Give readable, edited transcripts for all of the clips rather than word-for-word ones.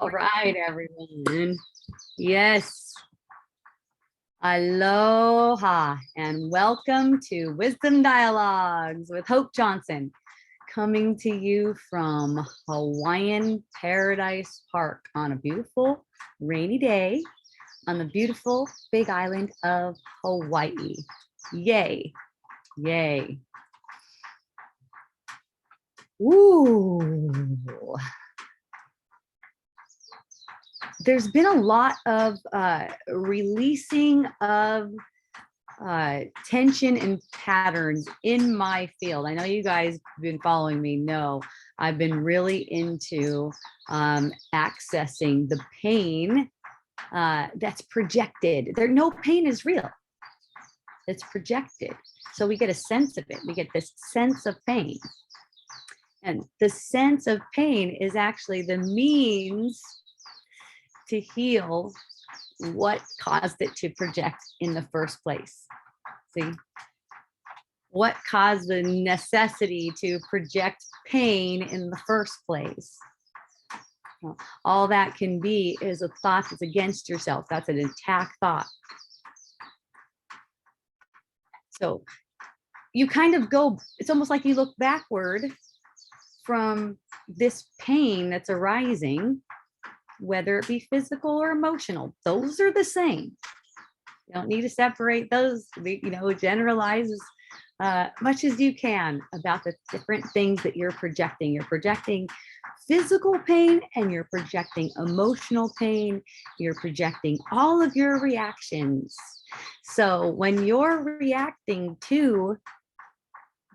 All right, everyone. Yes. Aloha and welcome to Wisdom Dialogues with Hope Johnson, coming to you from Hawaiian Paradise Park on a beautiful rainy day on the beautiful big island of Hawaii. Yay. Yay. Ooh. There's been a lot of releasing of tension and patterns in my field. I know you guys have been following me. No, I've been really into accessing the pain that's projected. No pain is real. It's projected. So we get a sense of it. We get this sense of pain. And the sense of pain is actually the means to heal what caused it to project in the first place. See, what caused the necessity to project pain in the first place? Well, all that can be is a thought that's against yourself. That's an attack thought. So you kind of go, it's almost like you look backward from this pain that's arising, whether it be physical or emotional. Those are the same. You don't need to separate those, generalize as much as you can about the different things that you're projecting. You're projecting physical pain and you're projecting emotional pain. You're projecting all of your reactions. So when you're reacting to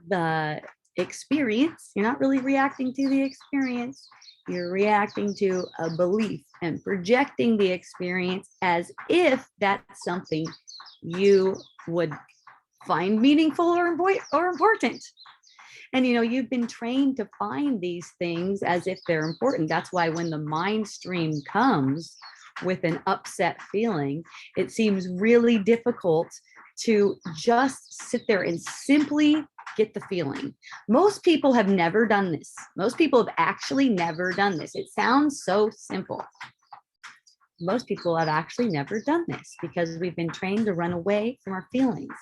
the experience, you're not really reacting to the experience. You're reacting to a belief and projecting the experience as if that's something you would find meaningful or important. And you've been trained to find these things as if they're important. That's why when the mind stream comes with an upset feeling, it seems really difficult to just sit there and simply get the feeling. Most people have never done this. Most people have actually never done this. It sounds so simple. Most people have actually never done this because we've been trained to run away from our feelings.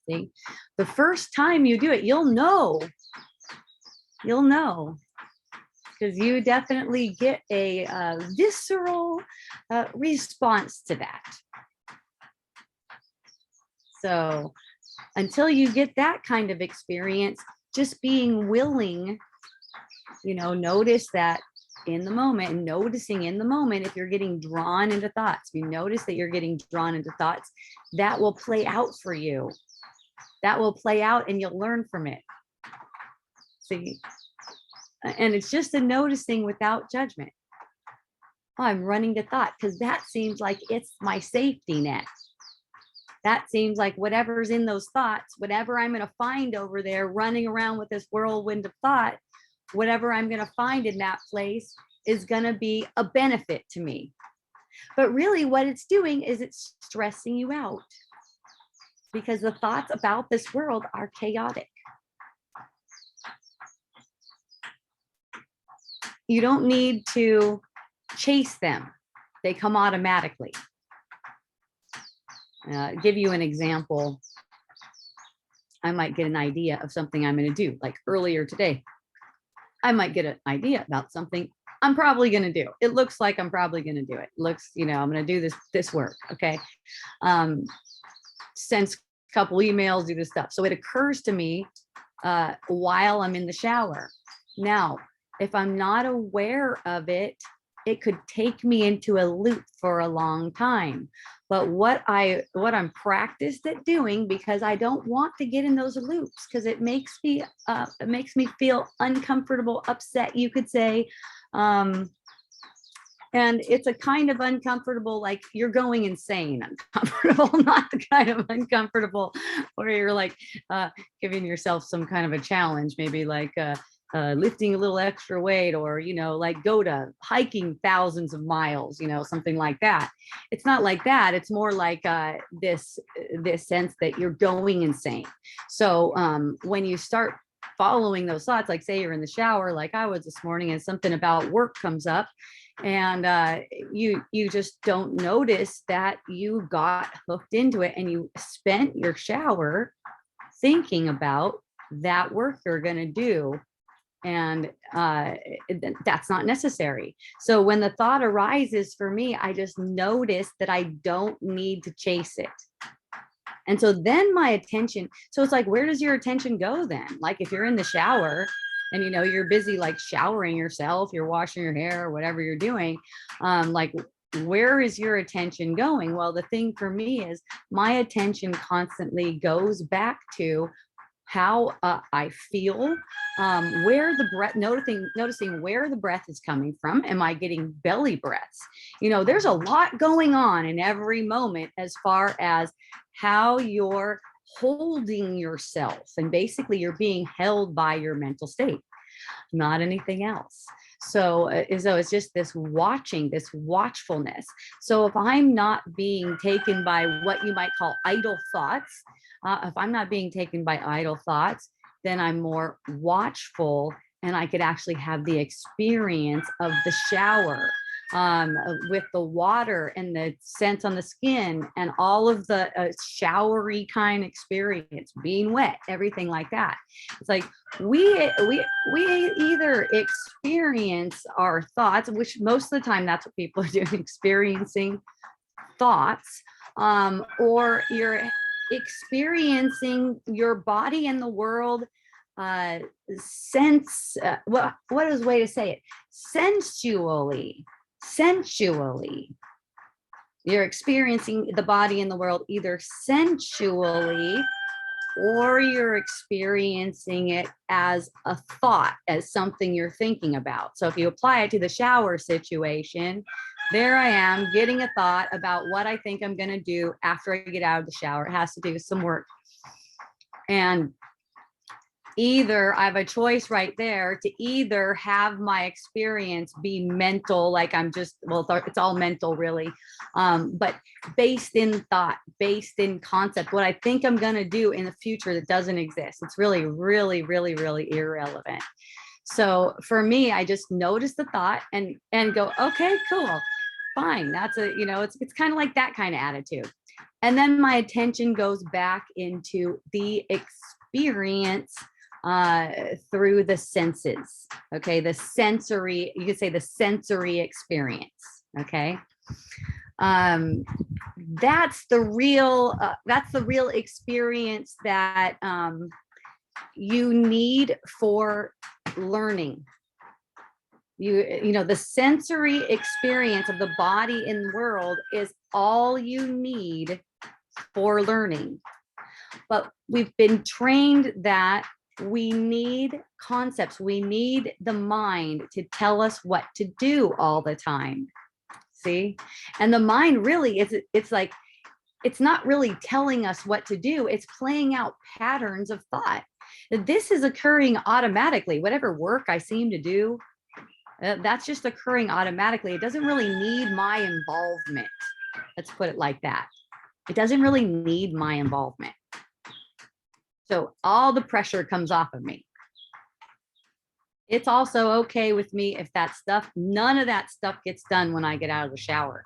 See, the first time you do it, you'll know, because you definitely get a visceral response to that. So until you get that kind of experience, just being willing, notice that in the moment, and noticing in the moment, if you're getting drawn into thoughts, you notice that you're getting drawn into thoughts, that will play out for you. That will play out and you'll learn from it. See, and it's just a noticing without judgment. Oh, I'm running to thought because that seems like it's my safety net. That seems like whatever's in those thoughts, whatever I'm going to find over there running around with this whirlwind of thought, whatever I'm going to find in that place is going to be a benefit to me. But really what it's doing is it's stressing you out because the thoughts about this world are chaotic. You don't need to chase them. They come automatically. Give you an example. I might get an idea of something I'm going to do. Like earlier today, I might get an idea about something I'm probably going to do. It looks like I'm probably going to do it. Looks, I'm going to do this work. Okay. Send a couple emails, do this stuff. So it occurs to me while I'm in the shower. Now, if I'm not aware of it, it could take me into a loop for a long time. But what I'm practiced at doing, because I don't want to get in those loops, because it makes me feel uncomfortable, upset, you could say. And it's a kind of uncomfortable, like you're going insane uncomfortable, not the kind of uncomfortable where you're like giving yourself some kind of a challenge, maybe like lifting a little extra weight, or like go to hiking thousands of miles, something like that. It's not like that. It's more like this sense that you're going insane. So when you start following those thoughts, like say you're in the shower, like I was this morning, and something about work comes up, and you just don't notice that you got hooked into it, and you spent your shower thinking about that work you're going to do, and that's not necessary. So when the thought arises for me, I just notice that I don't need to chase it. And so then my attention, so it's like, where does your attention go then? Like if you're in the shower and you know you're busy like showering yourself, you're washing your hair or whatever you're doing, like where is your attention going? Well, the thing for me is my attention constantly goes back to how I feel, where the breath, noticing where the breath is coming from. Am I getting belly breaths? You know, there's a lot going on in every moment as far as how you're holding yourself. And basically, you're being held by your mental state, not anything else. So it's just this watching, this watchfulness. So if I'm not being taken by what you might call idle thoughts, if I'm not being taken by idle thoughts, then I'm more watchful, and I could actually have the experience of the shower, with the water and the scent on the skin and all of the showery kind experience, being wet, everything like that. It's like we either experience our thoughts, which most of the time that's what people are doing, experiencing thoughts, or you're experiencing your body and the world sense, what is a way to say it, sensually. You're experiencing the body and the world either sensually, or you're experiencing it as a thought, as something you're thinking about. So if you apply it to the shower situation, there I am getting a thought about what I think I'm going to do after I get out of the shower. It has to do with some work. And either I have a choice right there to either have my experience be mental, like I'm just, well, it's all mental really, but based in thought, based in concept, what I think I'm going to do in the future that doesn't exist. It's really, really, really, really irrelevant. So for me, I just notice the thought and go, okay, cool, fine. That's a, you know, it's kind of like that kind of attitude. And then my attention goes back into the experience through the senses. Okay, the sensory, you could say the sensory experience. Okay, that's the real experience that you need for learning. You know, the sensory experience of the body and world is all you need for learning. But we've been trained that we need concepts. We need the mind to tell us what to do all the time. See? And the mind really is, it's like, it's not really telling us what to do. It's playing out patterns of thought. This is occurring automatically. Whatever work I seem to do, that's just occurring automatically. It doesn't really need my involvement. Let's put it like that. It doesn't really need my involvement. So all the pressure comes off of me. It's also okay with me if that stuff, none of that stuff gets done when I get out of the shower.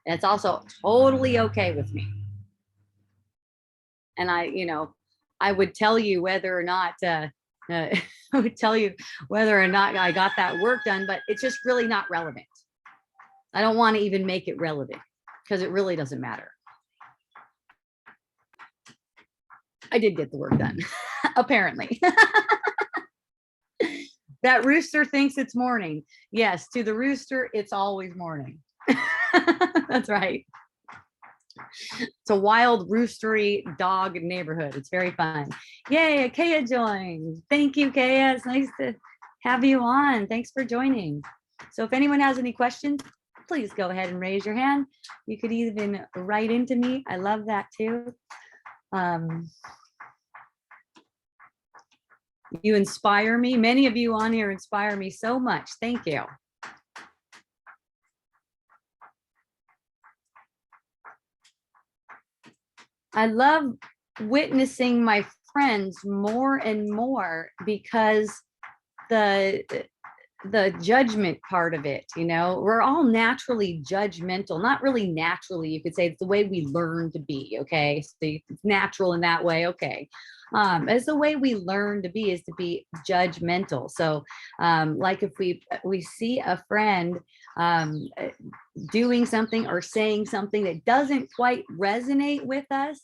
And it's also totally okay with me. And I, you know, I would tell you whether or not, I would tell you whether or not I got that work done, but it's just really not relevant. I don't want to even make it relevant because it really doesn't matter. I did get the work done, apparently. That rooster thinks it's morning. Yes, to the rooster, it's always morning. That's right. It's a wild roostery dog neighborhood. It's very fun. Yay, Kaya joined. Thank you, Kaya. It's nice to have you on. Thanks for joining. So if anyone has any questions, please go ahead and raise your hand. You could even write into me. I love that too. You inspire me. Many of you on here inspire me so much. Thank you. I love witnessing my friends more and more because the judgment part of it, we're all naturally judgmental. Not really naturally, you could say it's the way we learn to be. Okay, so it's natural in that way. Okay, as the way we learn to be is to be judgmental. So like if we see a friend doing something or saying something that doesn't quite resonate with us,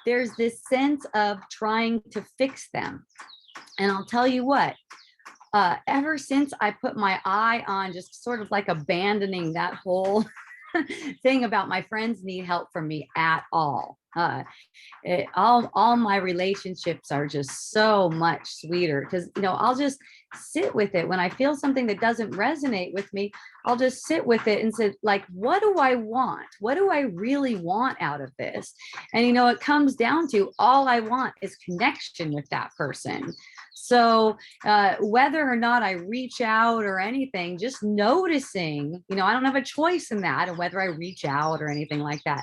there's this sense of trying to fix them. And I'll tell you what, ever since I put my eye on just sort of like abandoning that whole thing about my friends need help from me at all. All my relationships are just so much sweeter because I'll just sit with it when I feel something that doesn't resonate with me. I'll just sit with it and say, like, what do I want? What do I really want out of this? And it comes down to all I want is connection with that person. So whether or not I reach out or anything, just noticing, I don't have a choice in that, and whether I reach out or anything like that,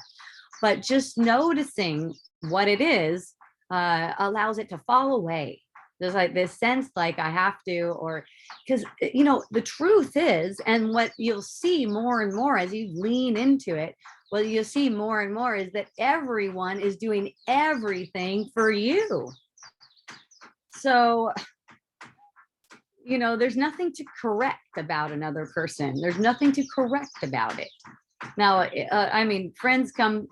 but just noticing what it is allows it to fall away. There's like this sense like I have to, or because, the truth is, and what you'll see more and more as you lean into it, what you'll see more and more is that everyone is doing everything for you. So, there's nothing to correct about another person. There's nothing to correct about it. Now, friends come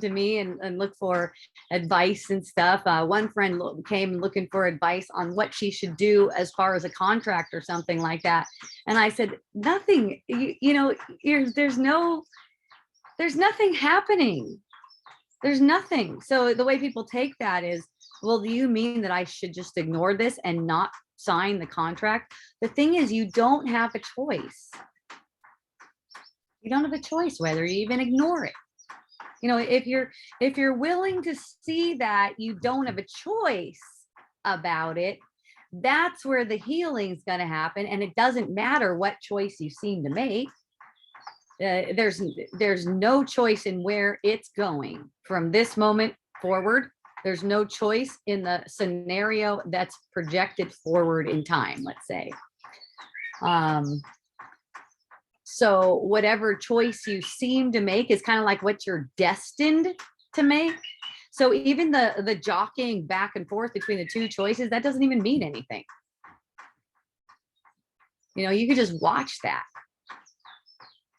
to me and look for advice and stuff. One friend came looking for advice on what she should do as far as a contract or something like that. And I said, nothing, there's nothing happening. There's nothing. So the way people take that is, well, do you mean that I should just ignore this and not sign the contract? The thing is, you don't have a choice. You don't have a choice whether you even ignore it. If you're willing to see that you don't have a choice about it, that's where the healing is going to happen. And it doesn't matter what choice you seem to make. There's no choice in where it's going from this moment forward. There's no choice in the scenario that's projected forward in time, let's say. So whatever choice you seem to make is kind of like what you're destined to make. So even the jockeying back and forth between the two choices, that doesn't even mean anything. You could just watch that.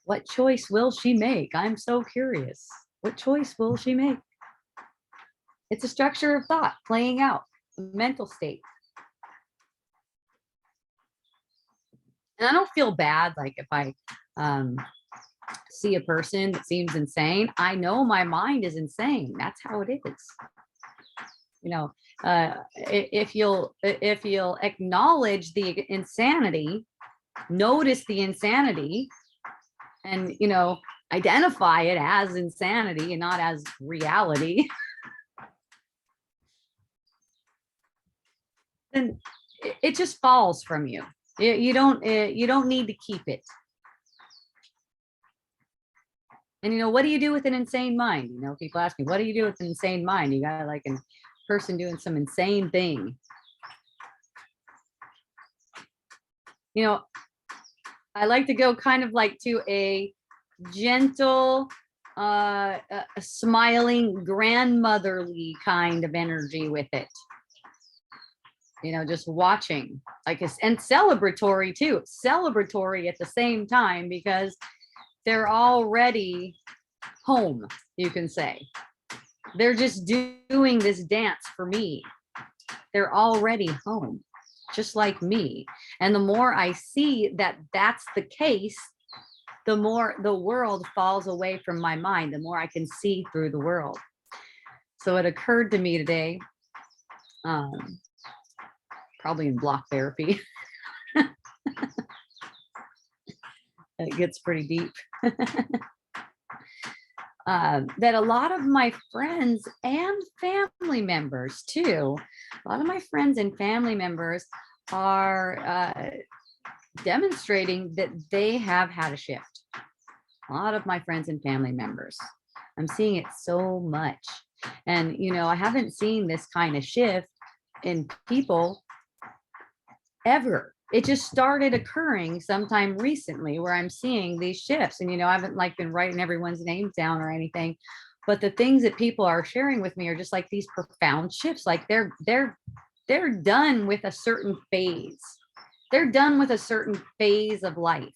What choice will she make? I'm so curious. What choice will she make? It's a structure of thought playing out, a mental state. And I don't feel bad, like if I see a person that seems insane, I know my mind is insane. That's how it is. If you'll acknowledge the insanity, notice the insanity, and identify it as insanity and not as reality, then it just falls from you. You don't need to keep it. And what do you do with an insane mind? People ask me, what do you do with an insane mind? You got like a person doing some insane thing. I like to go kind of like to a gentle, a smiling, grandmotherly kind of energy with it. Just watching, and celebratory too. Celebratory at the same time, because they're already home, you can say. They're just doing this dance for me. They're already home, just like me. And the more I see that that's the case, the more the world falls away from my mind, the more I can see through the world. So it occurred to me today, probably in block therapy. It gets pretty deep. That a lot of my friends and family members too, a lot of my friends and family members are demonstrating that they have had a shift. A lot of my friends and family members. I'm seeing it so much. And, I haven't seen this kind of shift in people ever. It just started occurring sometime recently where I'm seeing these shifts. And, I haven't like been writing everyone's names down or anything, but the things that people are sharing with me are just like these profound shifts. Like they're done with a certain phase. They're done with a certain phase of life.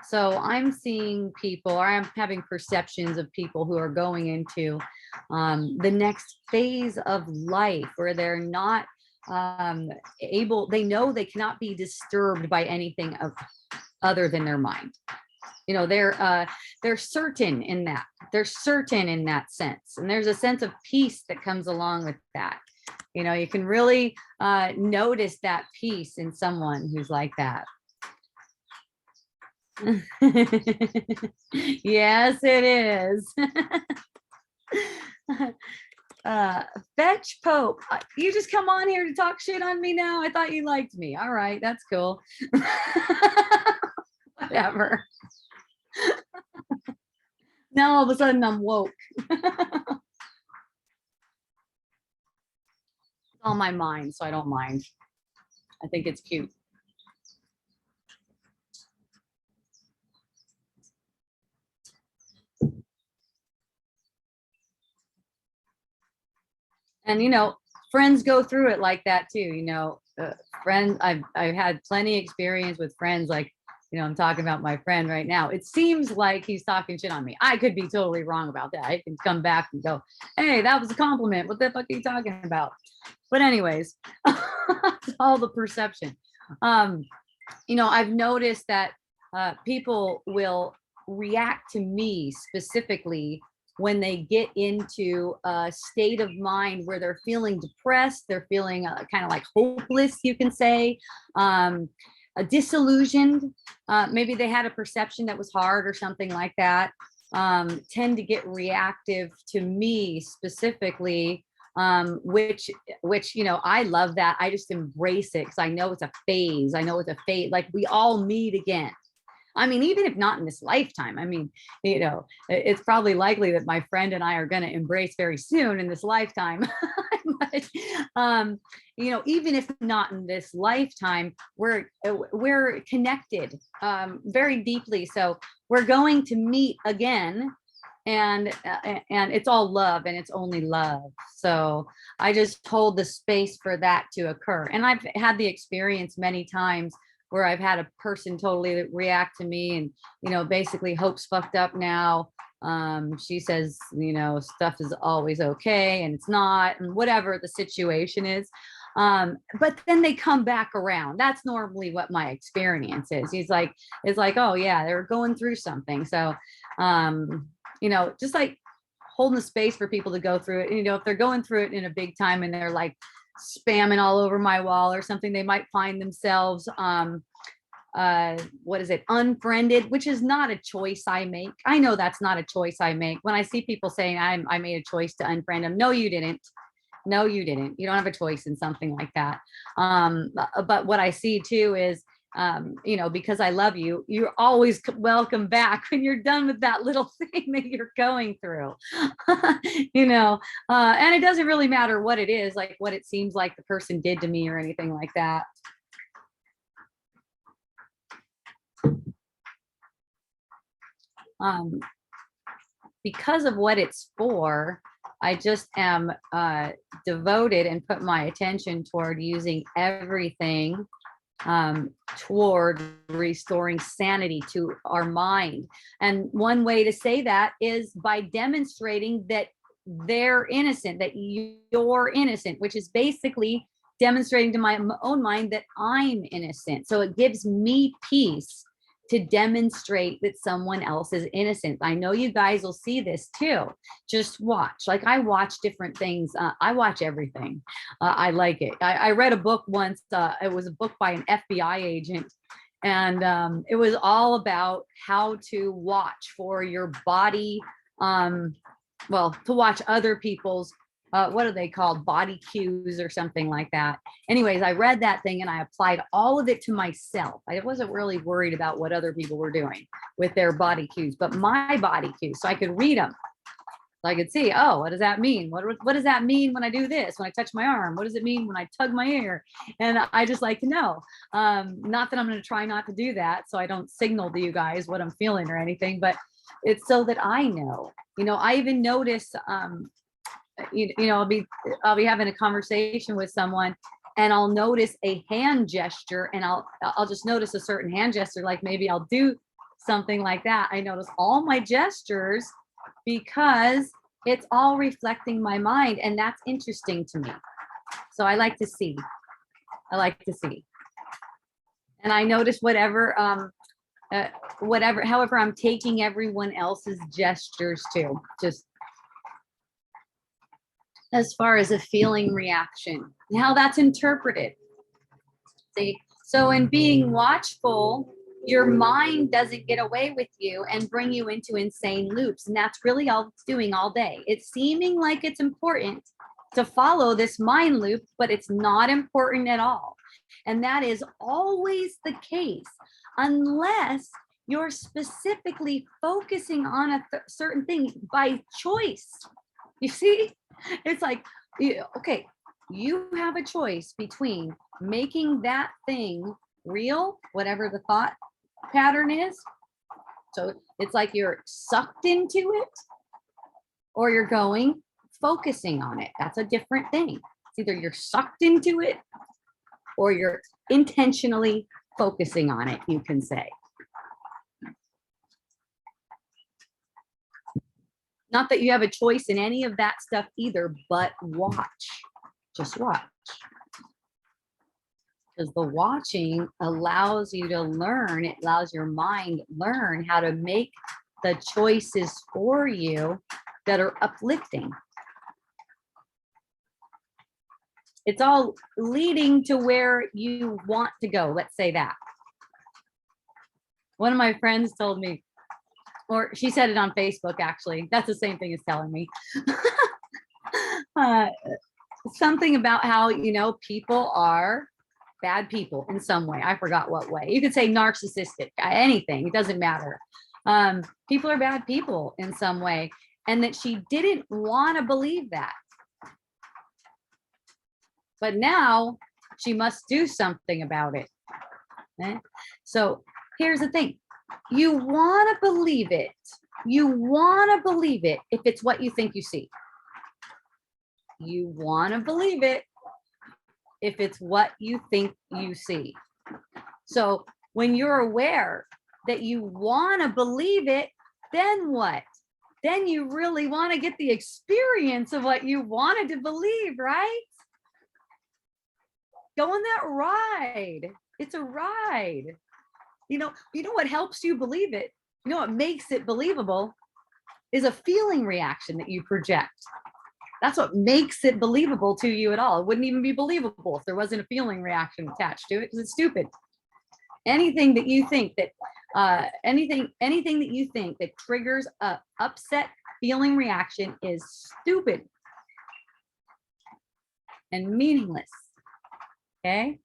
So I'm seeing people, or I'm having perceptions of people who are going into the next phase of life where they're not able, they know they cannot be disturbed by anything of other than their mind. They're certain in that. They're certain in that sense. And there's a sense of peace that comes along with that. You can really notice that peace in someone who's like that. Yes, it is. Fetch Pope, you just come on here to talk shit on me now? I thought you liked me. All right, that's cool. Whatever. Now all of a sudden I'm woke. On my mind, so I don't mind. I think it's cute. And friends go through it like that too. Friends, I've had plenty experience with friends. Like, I'm talking about my friend right now. It seems like he's talking shit on me. I could be totally wrong about that. I can come back and go, hey, that was a compliment. What the fuck are you talking about? But anyways, all the perception. I've noticed that people will react to me specifically when they get into a state of mind where they're feeling depressed, they're feeling kind of like hopeless, you can say, disillusioned. Maybe they had a perception that was hard or something like that. Tend to get reactive to me specifically, which I love that. I just embrace it because I know it's a phase. I know it's a phase. Like we all meet again. I mean, even if not in this lifetime, I mean, it's probably likely that my friend and I are going to embrace very soon in this lifetime. But, even if not in this lifetime, we're connected very deeply. So we're going to meet again, and it's all love, and it's only love. So I just hold the space for that to occur. And I've had the experience many times where I've had a person totally react to me and, basically Hope's fucked up now. She says, stuff is always okay and it's not, and whatever the situation is. But then they come back around. That's normally what my experience is. It's like, oh yeah, they're going through something. So, just like holding the space for people to go through it. If they're going through it in a big time and they're like spamming all over my wall or something, they might find themselves unfriended, which is not a choice I make. I know that's not a choice I make. When I see people saying I made a choice to unfriend them, no you didn't. You don't have a choice in something like that. But what I see too is because I love you, you're always welcome back when you're done with that little thing that you're going through. And it doesn't really matter what it is, like what it seems like the person did to me or anything like that. Because of what it's for, I just am devoted and put my attention toward using everything toward restoring sanity to our mind. And one way to say that is by demonstrating that they're innocent, that you're innocent, which is basically demonstrating to my own mind that I'm innocent. So it gives me peace to demonstrate that someone else is innocent. I know you guys will see this too. Just watch. Like I watch different things. I watch everything. I like it. I read a book once. It was a book by an FBI agent. And it was all about how to watch for your body. To watch other people's what are they called? Body cues or something like that. Anyways, I read that thing and I applied all of it to myself. I wasn't really worried about what other people were doing with their body cues, but my body cues, so I could read them. So I could see, oh, what does that mean? What does that mean when I do this? When I touch my arm? What does it mean when I tug my ear? And I just like to know. Not that I'm going to try not to do that, so I don't signal to you guys what I'm feeling or anything, but it's so that I know. I even notice, I'll be having a conversation with someone, and I'll notice a hand gesture, and I'll just notice a certain hand gesture, like maybe I'll do something like that. I notice all my gestures because it's all reflecting my mind, and that's interesting to me. So I like to see. And I notice however I'm taking everyone else's gestures too, just as far as a feeling reaction and how that's interpreted. See, so in being watchful, your mind doesn't get away with you and bring you into insane loops. And that's really all it's doing all day. It's seeming like it's important to follow this mind loop, but it's not important at all. And that is always the case, unless you're specifically focusing on a certain thing by choice. You see, it's like, okay, you have a choice between making that thing real, whatever the thought pattern is. So it's like you're sucked into it, or you're focusing on it. That's a different thing. It's either you're sucked into it or you're intentionally focusing on it, you can say. Not that you have a choice in any of that stuff either, but watch. Just watch. Because the watching allows you to learn, it allows your mind learn how to make the choices for you that are uplifting. It's all leading to where you want to go. Let's say that. One of my friends told me, or she said it on Facebook, actually. That's the same thing as telling me. Something about how, people are bad people in some way. I forgot what way. You could say narcissistic, anything. It doesn't matter. People are bad people in some way. And that she didn't want to believe that. But now she must do something about it. Okay? So here's the thing. You want to believe it. You want to believe it if it's what you think you see. You want to believe it if it's what you think you see. So when you're aware that you want to believe it, then what? Then you really want to get the experience of what you wanted to believe, right? Go on that ride. It's a ride. You know what helps you believe it? What makes it believable is a feeling reaction that you project. That's what makes it believable to you at all. It wouldn't even be believable if there wasn't a feeling reaction attached to it, because it's stupid. Anything that you think that anything that you think that triggers a upset feeling reaction is stupid and meaningless. Okay?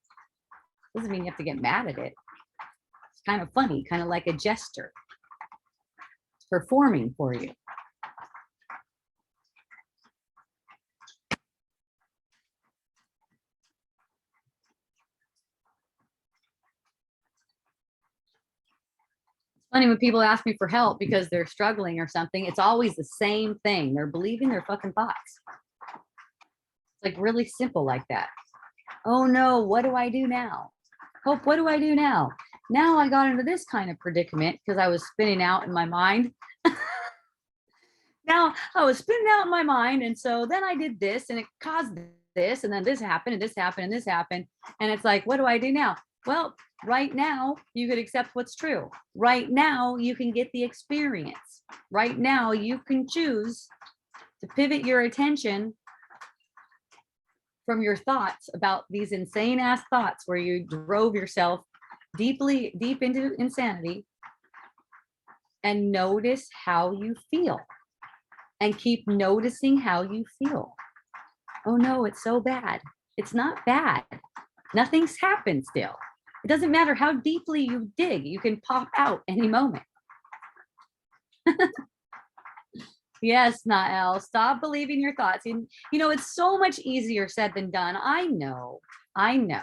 Doesn't mean you have to get mad at it. It's kind of funny, kind of like a jester. It's performing for you. Funny when people ask me for help because they're struggling or something, it's always the same thing. They're believing their fucking thoughts. It's like really simple like that. Oh no, what do I do now? Hope, what do I do now? Now I got into this kind of predicament because I was spinning out in my mind. Now I was spinning out in my mind. And so then I did this and it caused this, and then this happened and this happened and this happened. And it's like, what do I do now? Well, right now you could accept what's true. Right now you can get the experience. Right now you can choose to pivot your attention from your thoughts about these insane ass thoughts where you drove yourself deep into insanity, and notice how you feel, and keep noticing how you feel. Oh no, it's so bad. It's not bad. Nothing's happened still. It doesn't matter how deeply you dig, you can pop out any moment. Yes, Nael, stop believing your thoughts. You know, it's so much easier said than done. I know. I know.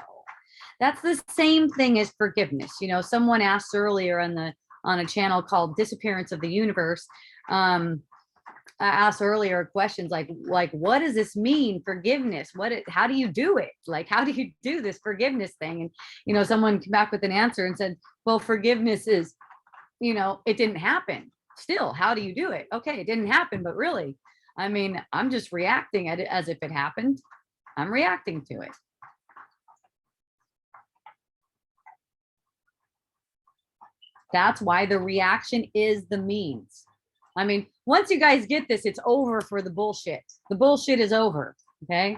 That's the same thing as forgiveness. You know, someone asked earlier on a channel called Disappearance of the Universe. I asked earlier questions like what does this mean, forgiveness? How do you do it? Like, how do you do this forgiveness thing? And you know, someone came back with an answer and said, well, forgiveness is, you know, it didn't happen. Still, how do you do it? Okay, it didn't happen, but really, I mean, I'm just reacting at it as if it happened. I'm reacting to it. That's why the reaction is the means. I mean, once you guys get this, it's over for the bullshit. The bullshit is over. Okay.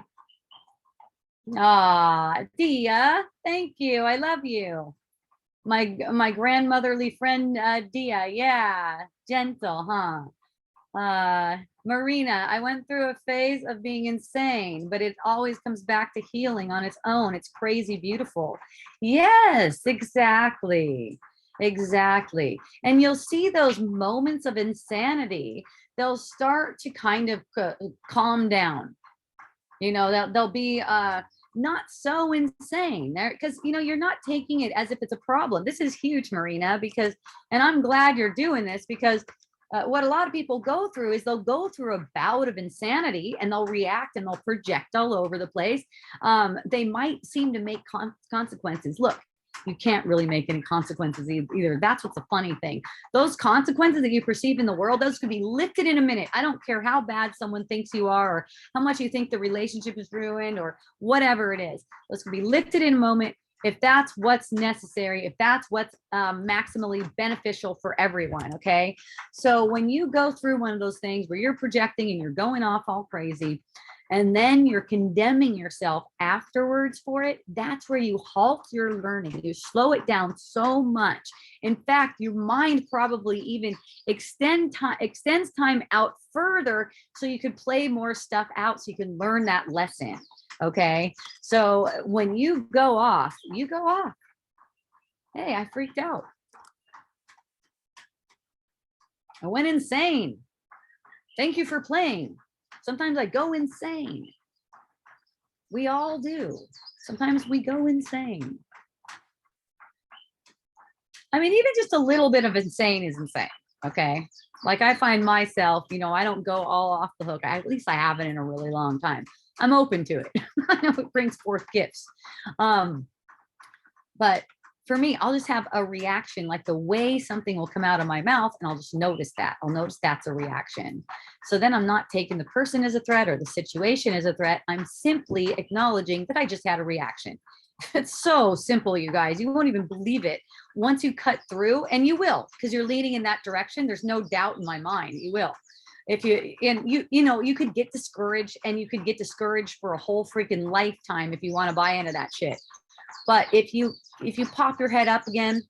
Ah, Dia, thank you. I love you. My grandmotherly friend, Dia. Yeah, gentle, huh? Marina, I went through a phase of being insane, but it always comes back to healing on its own. It's crazy beautiful. Yes, exactly. Exactly. And you'll see those moments of insanity, they'll start to kind of calm down. You know, they'll be not so insane there, because you know, you're not taking it as if it's a problem. This is huge, Marina, because, and I'm glad you're doing this, because what a lot of people go through is they'll go through a bout of insanity and they'll react and they'll project all over the place. They might seem to make consequences. Look, you can't really make any consequences either. That's what's a funny thing. Those consequences that you perceive in the world, those could be lifted in a minute. I don't care how bad someone thinks you are, or how much you think the relationship is ruined, or whatever it is. Those could be lifted in a moment if that's what's necessary, if that's what's maximally beneficial for everyone. Okay. So when you go through one of those things where you're projecting and you're going off all crazy, and then you're condemning yourself afterwards for it, that's where you halt your learning. You slow it down so much. In fact, your mind probably even extends time out further so you could play more stuff out, so you can learn that lesson. Okay. So when you go off, you go off. Hey, I freaked out. I went insane. Thank you for playing. Sometimes I go insane. We all do. Sometimes we go insane. I mean, even just a little bit of insane is insane. Okay. Like I find myself, you know, I don't go all off the hook. At least I haven't in a really long time. I'm open to it. I know it brings forth gifts. But for me, I'll just have a reaction, like the way something will come out of my mouth, and I'll just notice that. I'll notice that's a reaction. So then I'm not taking the person as a threat or the situation as a threat. I'm simply acknowledging that I just had a reaction. It's so simple, you guys. You won't even believe it once you cut through, and you will, because you're leading in that direction. There's no doubt in my mind. You will. If you know, you could get discouraged, and you could get discouraged for a whole freaking lifetime if you want to buy into that shit. But if you pop your head up again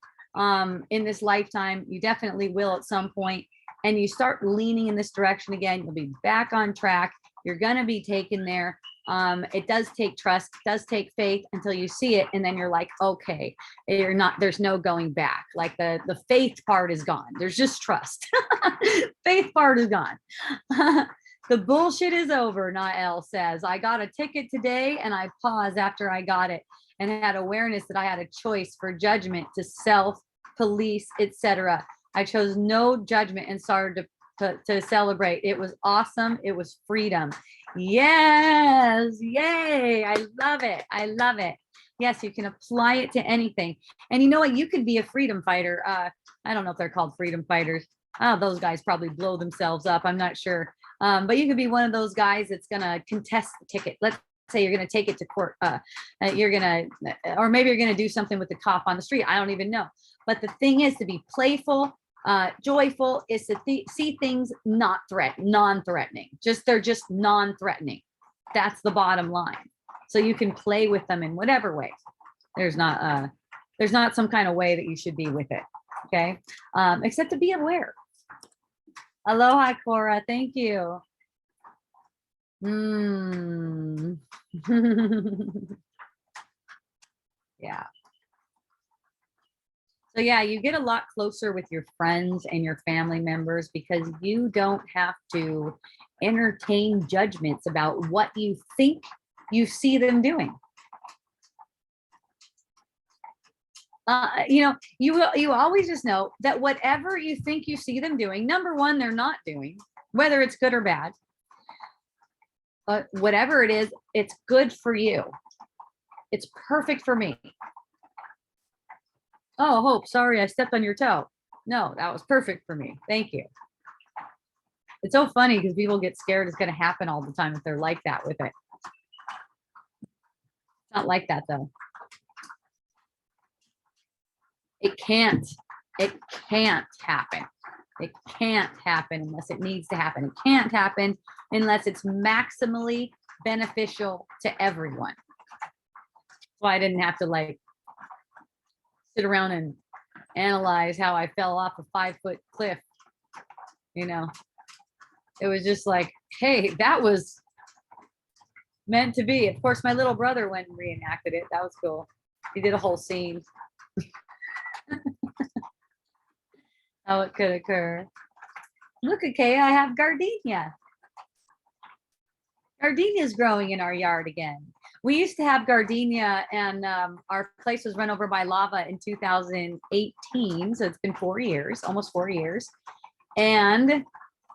in this lifetime, you definitely will at some point, and you start leaning in this direction again, you'll be back on track. You're going to be taken there. It does take trust, it does take faith until you see it, and then you're like, okay, you're not, there's no going back. Like the faith part is gone. There's just trust. Faith part is gone. The bullshit is over, Nael says. I got a ticket today and I paused after I got it and had awareness that I had a choice for judgment to self, police, etc. I chose no judgment and started to celebrate. It was awesome. It was freedom. Yes. Yay. I love it. I love it. Yes, you can apply it to anything. And you know what? You could be a freedom fighter. I don't know if they're called freedom fighters. Oh, those guys probably blow themselves up. I'm not sure. But you could be one of those guys that's going to contest the ticket. Let's say you're going to take it to court. You're going to, or maybe you're going to do something with the cop on the street. I don't even know. But the thing is to be playful, joyful, is to see things not non-threatening. They're just non-threatening. That's the bottom line. So you can play with them in whatever way. There's not some kind of way that you should be with it. Okay. Except to be aware. Aloha, Cora. Thank you. Yeah. So yeah, you get a lot closer with your friends and your family members because you don't have to entertain judgments about what you think you see them doing. You always just know that whatever you think you see them doing, number one, they're not doing, whether it's good or bad. But whatever it is, it's good for you. It's perfect for me. Oh, Hope, sorry, I stepped on your toe. No, that was perfect for me. Thank you. It's so funny because people get scared it's going to happen all the time if they're like that with it. It's not like that though. It can't happen. It can't happen unless it needs to happen. It can't happen unless it's maximally beneficial to everyone. That's why I didn't have to like sit around and analyze how I fell off a 5-foot cliff. You know, it was just like, hey, that was meant to be. Of course, my little brother went and reenacted it. That was cool. He did a whole scene. How it could occur. Look, okay, I have gardenia. Gardenia is growing in our yard again. We used to have gardenia, and our place was run over by lava in 2018. So it's been 4 years, almost 4 years. And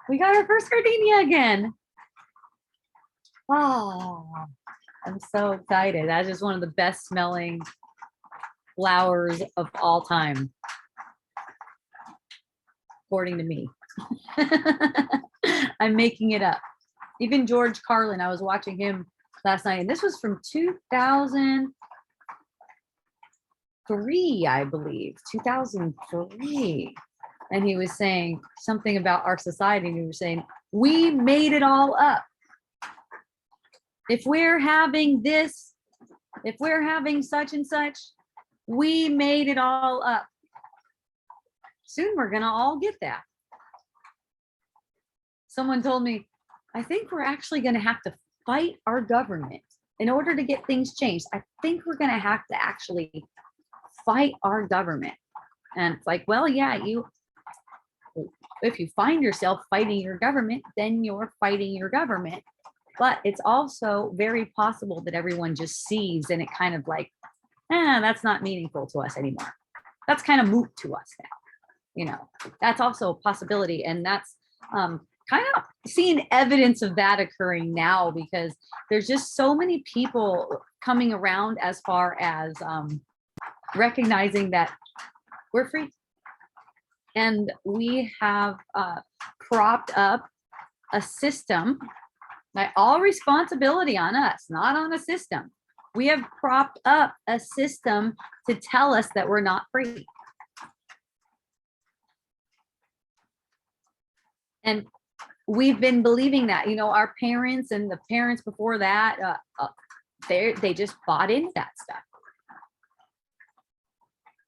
we got our first gardenia again. Oh, I'm so excited. That's just one of the best smelling flowers of all time, according to me. I'm making it up. Even George Carlin, I was watching him last night, and this was from 2003, I believe, 2003. And he was saying something about our society, and he was saying, we made it all up. If we're having this, if we're having such and such, we made it all up. Soon we're gonna all get that. Someone told me, I think we're actually gonna have to fight our government in order to get things changed. I think we're gonna have to actually fight our government. And it's like, well, yeah, if you find yourself fighting your government, then you're fighting your government. But it's also very possible that everyone just sees and it kind of like, that's not meaningful to us anymore. That's kind of moot to us now. You know, that's also a possibility. And that's kind of seeing evidence of that occurring now, because there's just so many people coming around as far as recognizing that we're free. And we have propped up a system, like all responsibility on us, not on a system. We have propped up a system to tell us that we're not free. And we've been believing that, you know, our parents and the parents before that, they just bought into that stuff.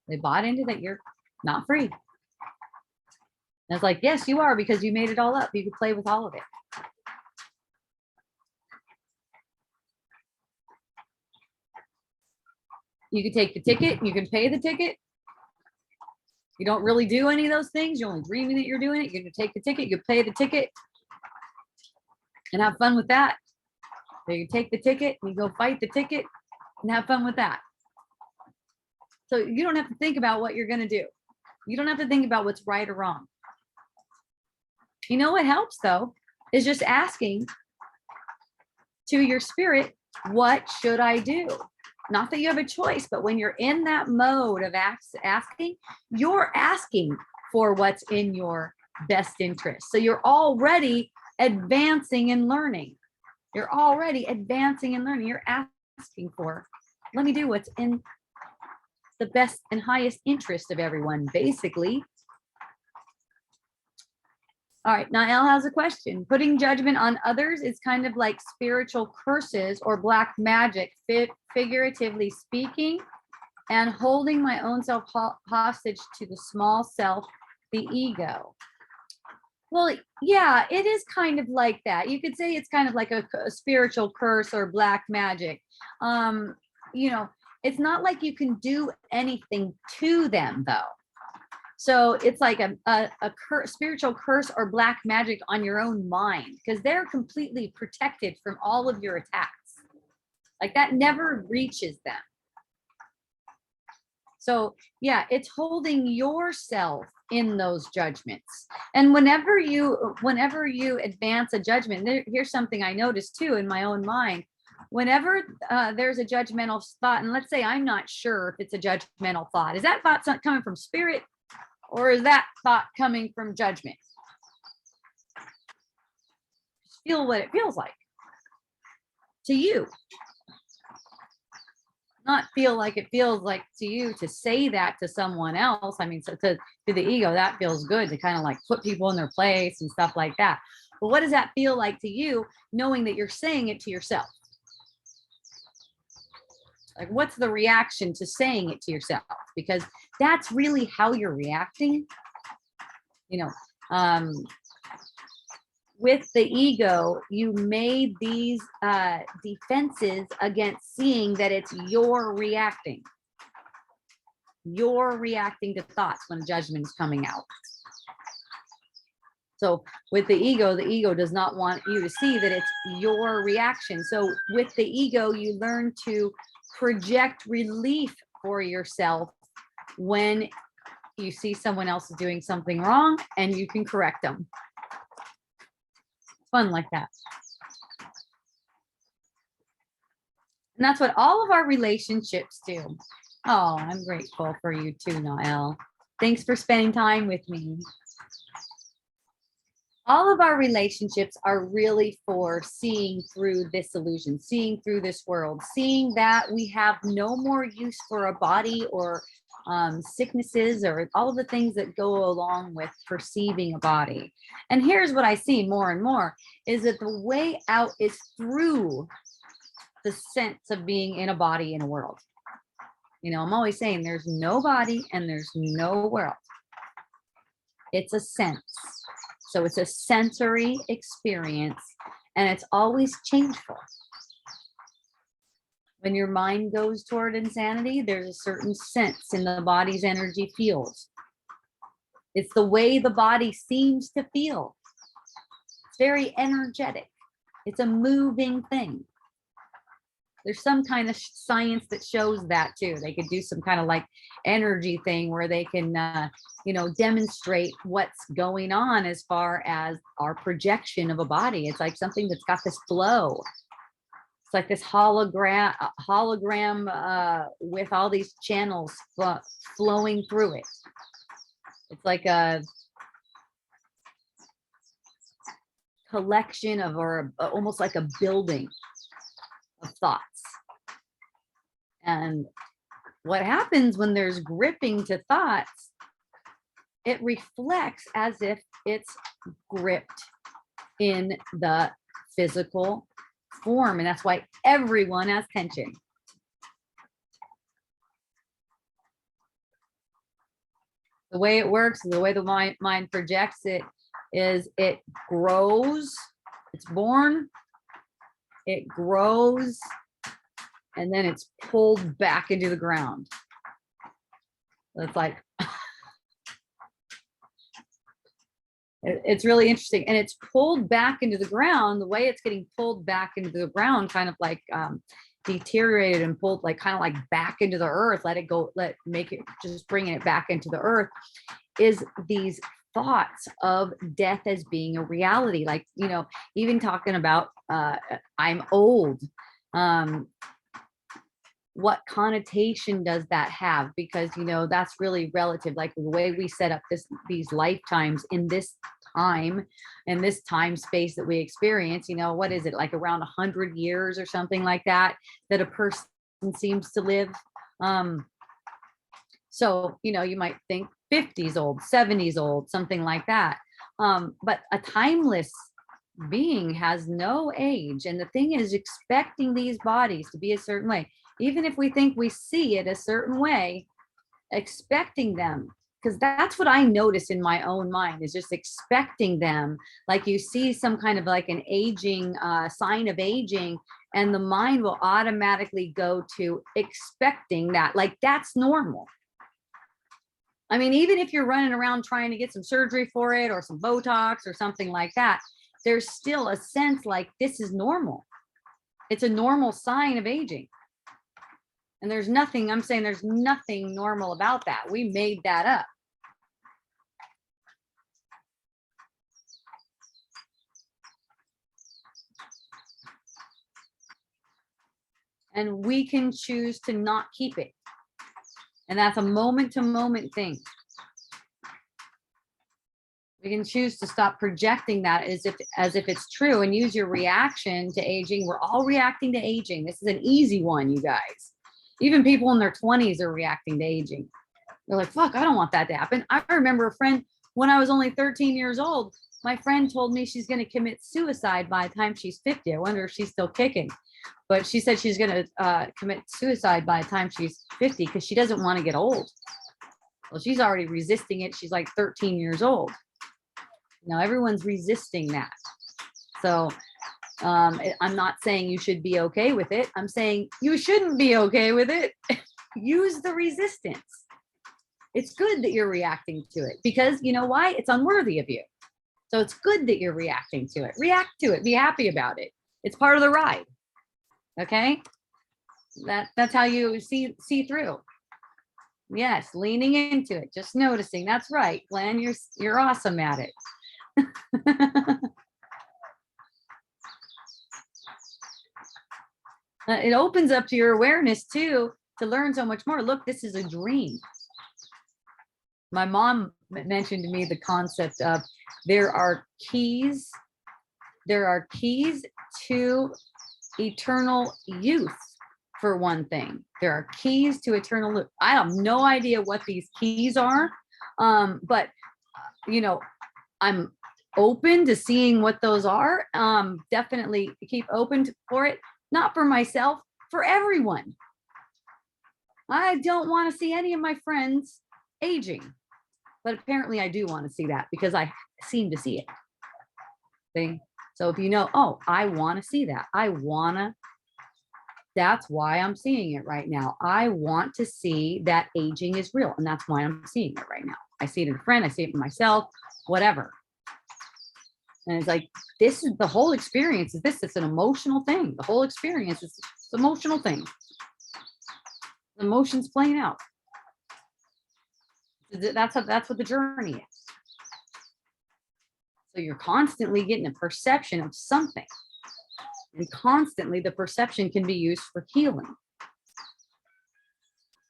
They bought into that you're not free. And it's like, yes, you are, because you made it all up. You could play with all of it. You can take the ticket, you can pay the ticket. You don't really do any of those things. You're only dreaming that you're doing it. You can take the ticket, you pay the ticket, and have fun with that. So you take the ticket, and you go fight the ticket, and have fun with that. So you don't have to think about what you're gonna do. You don't have to think about what's right or wrong. You know what helps though, is just asking to your spirit, what should I do? Not that you have a choice, but when you're in that mode of asking, you're asking for what's in your best interest. So you're already advancing and learning. You're already advancing and learning. You're asking for, let me do what's in the best and highest interest of everyone, basically. All right, Nael has a question. Putting judgment on others is kind of like spiritual curses or black magic, figuratively speaking, and holding my own self hostage to the small self, the ego. Well, yeah, it is kind of like that. You could say it's kind of like a spiritual curse or black magic. You know, it's not like you can do anything to them though. So it's like spiritual curse or black magic on your own mind, because they're completely protected from all of your attacks. Like that never reaches them. So yeah, it's holding yourself in those judgments. And whenever you advance a judgment, here's something I noticed too in my own mind. Whenever there's a judgmental thought, and let's say I'm not sure if it's a judgmental thought, is that thought coming from spirit, or is that thought coming from judgment? Just feel what it feels like to you. Not feel like it feels like to you to say that to someone else. I mean, so to the ego, that feels good to kind of like put people in their place and stuff like that. But what does that feel like to you, knowing that you're saying it to yourself? Like, what's the reaction to saying it to yourself? Because that's really how you're reacting. You know, with the ego, you made these defenses against seeing that it's you're reacting. You're reacting to thoughts when judgment is coming out. So with the ego does not want you to see that it's your reaction. So with the ego, you learn to project relief for yourself when you see someone else is doing something wrong, and you can correct them. Fun like that. And that's what all of our relationships do. Oh, I'm grateful for you too, Noelle. Thanks for spending time with me. All of our relationships are really for seeing through this illusion, seeing through this world, seeing that we have no more use for a body or sicknesses or all of the things that go along with perceiving a body. And here's what I see more and more is that the way out is through the sense of being in a body in a world. You know, I'm always saying there's no body and there's no world. It's a sense. So it's a sensory experience, and it's always changeful. When your mind goes toward insanity, there's a certain sense in the body's energy fields. It's the way the body seems to feel. It's very energetic. It's a moving thing. There's some kind of science that shows that too. They could do some kind of like energy thing where they can, demonstrate what's going on as far as our projection of a body. It's like something that's got this flow. It's like this hologram with all these channels flowing through it. It's like a collection of, or almost like a building of thoughts. And what happens when there's gripping to thoughts, it reflects as if it's gripped in the physical form. And that's why everyone has tension. The way it works, the way the mind projects it, is it grows, it's born, it grows, and then it's pulled back into the ground. It's like, it's really interesting. And it's pulled back into the ground. The way it's getting pulled back into the ground, kind of like deteriorated and pulled like kind of like back into the earth, let it go, just bringing it back into the earth, is these thoughts of death as being a reality. Like, even talking about I'm old. What connotation does that have? Because that's really relative. Like the way we set up these lifetimes in this time space that we experience, what is it, like around 100 years or something like that a person seems to live. So you might think 50s old, 70s old, something like that. But a timeless being has no age. And the thing is, expecting these bodies to be a certain way, even if we think we see it a certain way, expecting them, because that's what I notice in my own mind, is just expecting them. Like you see some kind of like an aging sign of aging, and the mind will automatically go to expecting that, like that's normal. I mean, even if you're running around trying to get some surgery for it or some Botox or something like that, there's still a sense like this is normal. It's a normal sign of aging. And there's nothing, I'm saying there's nothing normal about that. We made that up. And we can choose to not keep it. And that's a moment to moment thing. We can choose to stop projecting that as if it's true and use your reaction to aging. We're all reacting to aging. This is an easy one, you guys. Even people in their 20s are reacting to aging. They're like, fuck, I don't want that to happen. I remember a friend when I was only 13 years old, my friend told me she's going to commit suicide by the time she's 50. I wonder if she's still kicking. But she said she's going to commit suicide by the time she's 50 because she doesn't want to get old. Well, she's already resisting it. She's like 13 years old. Now everyone's resisting that. So I'm not saying you should be okay with it. I'm saying you shouldn't be okay with it. Use the resistance. It's good that you're reacting to it because you know why? It's unworthy of you. So it's good that you're reacting to it. React to it. Be happy about it. It's part of the ride. Okay? That's how you see through. Yes, leaning into it, just noticing. That's right, Glenn. You're awesome at it. It opens up to your awareness too to learn so much more. Look, this is a dream. My mom mentioned to me the concept of there are keys to eternal youth. For one thing, there are keys to eternal youth. I have no idea what these keys are, but you know, I'm open to seeing what those are. Definitely keep open for it, not for myself, for everyone. I don't want to see any of my friends aging, but apparently I do want to see that because I seem to see it. See? So if you know, oh, I want to see that. That's why I'm seeing it right now. I want to see that aging is real. And that's why I'm seeing it right now. I see it in a friend, I see it in myself, whatever. And it's like, this is the whole experience is this. It's an emotional thing. The whole experience is an emotional thing. The emotions playing out. That's what the journey is. So you're constantly getting a perception of something. And constantly the perception can be used for healing.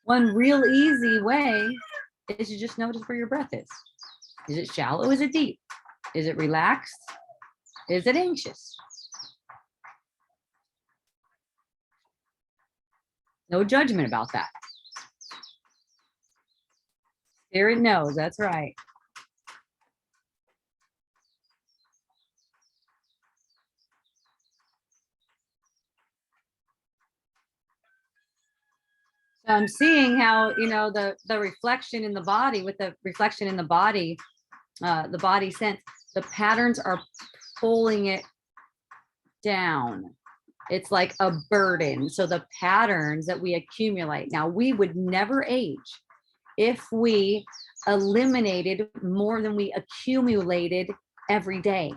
One real easy way is to just notice where your breath is. Is it shallow? Is it deep? Is it relaxed? Is it anxious? No judgment about that. Spirit knows, that's right. So I'm seeing how, you know, the reflection in the body with the reflection in the body sense, the patterns are pulling it down. It's like a burden. So the patterns that we accumulate. Now, we would never age if we eliminated more than we accumulated every day.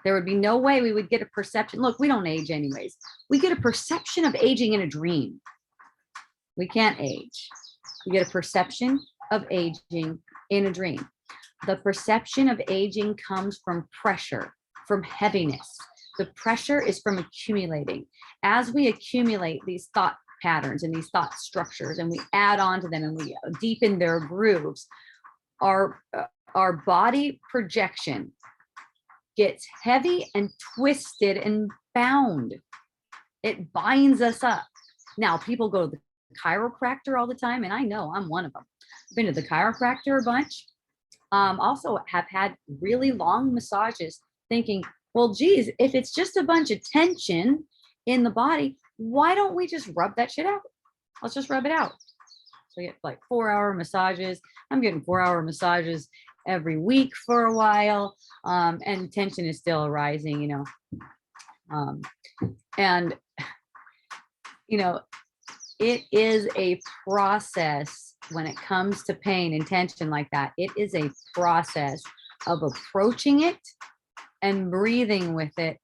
There would be no way we would get a perception. Look, we don't age anyways. We get a perception of aging in a dream. We can't age. We get a perception of aging in a dream. The perception of aging comes from pressure, from heaviness. The pressure is from accumulating. As we accumulate these thought patterns and these thought structures, and we add on to them and we deepen their grooves, our body projection gets heavy and twisted and bound. It binds us up. Now, people go to the chiropractor all the time, and I know I'm one of them. I've been to the chiropractor a bunch. Also have had really long massages thinking, well, geez, if it's just a bunch of tension in the body, why don't we just rub that shit out? Let's just rub it out. So I get like 4-hour massages. I'm getting 4-hour massages every week for a while. And tension is still arising, you know. And, you know, It is a process when it comes to pain and tension like that. It is a process of approaching it and breathing with it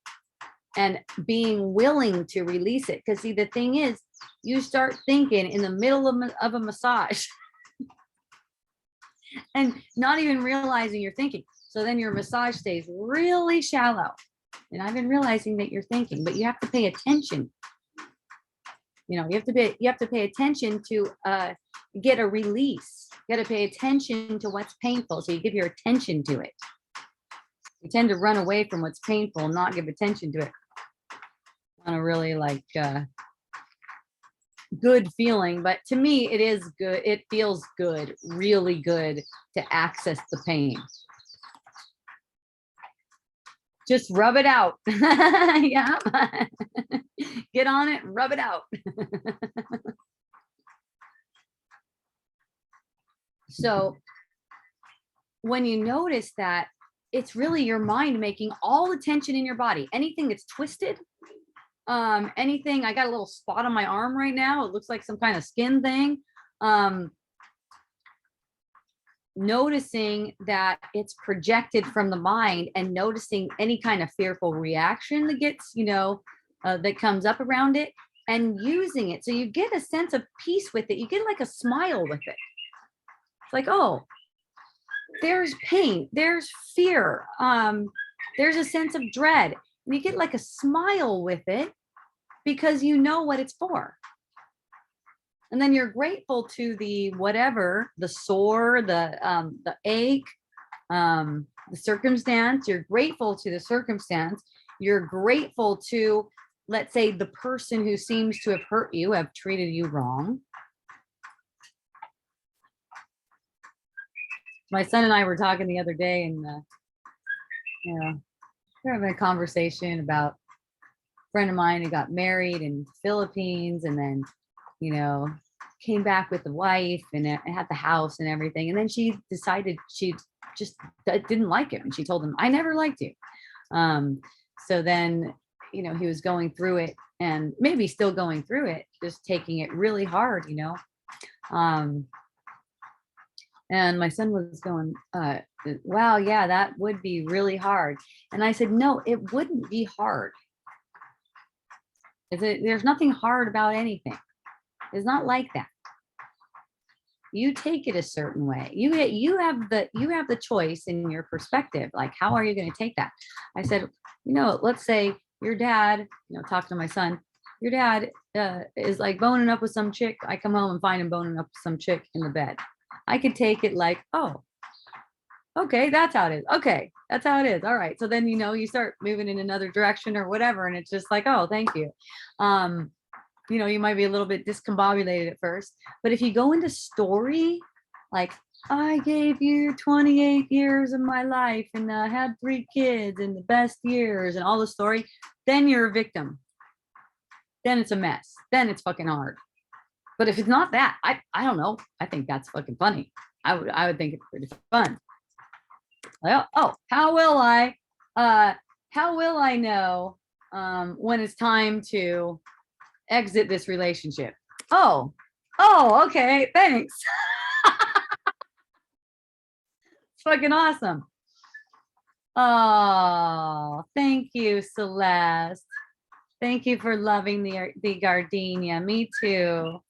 and being willing to release it. Because see, the thing is, you start thinking in the middle of a massage and not even realizing you're thinking. So then your massage stays really shallow. And I've been realizing that you're thinking, but you have to pay attention. You know, you have to pay attention to get a release. You got to pay attention to what's painful. So you give your attention to it. You tend to run away from what's painful and not give attention to it. On a really like good feeling, but to me it is good. It feels good, really good to access the pain. Just rub it out. Yeah. Get on it, rub it out. So when you notice that, it's really your mind making all the tension in your body. Anything that's twisted, anything, I got a little spot on my arm right now. It looks like some kind of skin thing. Noticing that it's projected from the mind and noticing any kind of fearful reaction that gets, that comes up around it and using it. So you get a sense of peace with it. You get like a smile with it. It's like, oh, there's pain, there's fear, there's a sense of dread. And you get like a smile with it because you know what it's for. And then you're grateful to the whatever, the sore, the ache, the circumstance. You're grateful to the circumstance. You're grateful to, let's say, the person who seems to have hurt you, have treated you wrong. My son and I were talking the other day, and we're having a conversation about a friend of mine who got married in the Philippines, and then came back with the wife and had the house and everything. And then she decided she just didn't like him. And she told him, I never liked you. So then, he was going through it and maybe still going through it, just taking it really hard, and my son was going, wow, yeah, that would be really hard. And I said, no, it wouldn't be hard. There's nothing hard about anything. It's not like that. You take it a certain way. You have the choice in your perspective. Like, how are you going to take that? I said, let's say your dad, talking to my son, your dad is like boning up with some chick. I come home and find him boning up with some chick in the bed. I could take it like, oh, okay, that's how it is. Okay, that's how it is. All right. So then, you start moving in another direction or whatever. And it's just like, oh, thank you. You might be a little bit discombobulated at first, but if you go into story, like, I gave you 28 years of my life and I had 3 kids and the best years and all the story, then you're a victim. Then it's a mess. Then it's fucking hard. But if it's not that, I don't know. I think that's fucking funny. I would think it's pretty fun. Well, oh, how will I know when it's time to exit this relationship? Oh, okay, thanks. It's fucking awesome. Oh, thank you, Celeste. Thank you for loving the gardenia. Me too.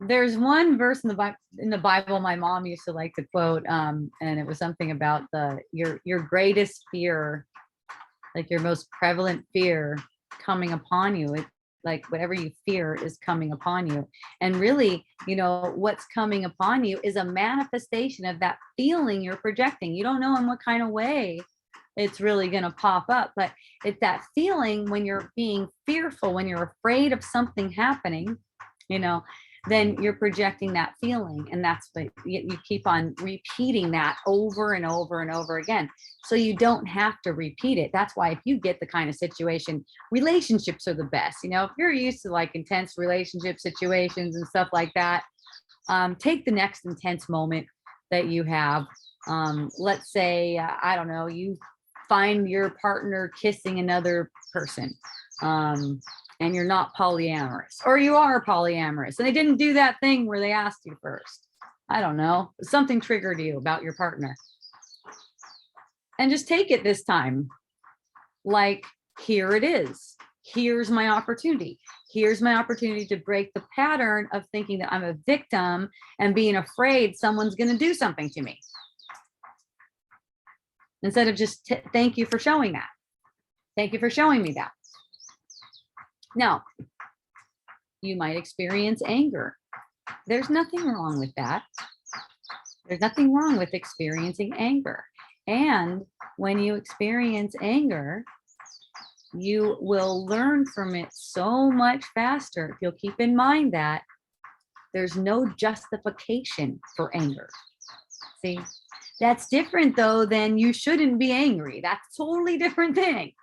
There's one verse in the Bible my mom used to like to quote, and it was something about your greatest fear, like your most prevalent fear coming upon you. It, like whatever you fear is coming upon you. And really, what's coming upon you is a manifestation of that feeling you're projecting. You don't know in what kind of way it's really going to pop up, but it's that feeling when you're being fearful, when you're afraid of something happening, then you're projecting that feeling. And that's what you keep on repeating that over and over and over again. So you don't have to repeat it. That's why if you get the kind of situation, relationships are the best. You know, if you're used to like intense relationship situations and stuff like that, take the next intense moment that you have. Let's say, I don't know, you find your partner kissing another person. And you're not polyamorous, or you are polyamorous and they didn't do that thing where they asked you first. I don't know, something triggered you about your partner. And just take it this time. Like, here it is. Here's my opportunity. Here's my opportunity to break the pattern of thinking that I'm a victim and being afraid someone's going to do something to me. Instead of just thank you for showing that. Thank you for showing me that. Now, you might experience anger. There's nothing wrong with that. There's nothing wrong with experiencing anger. And when you experience anger, you will learn from it so much faster if you'll keep in mind that there's no justification for anger. See, that's different though than you shouldn't be angry. That's a totally different thing.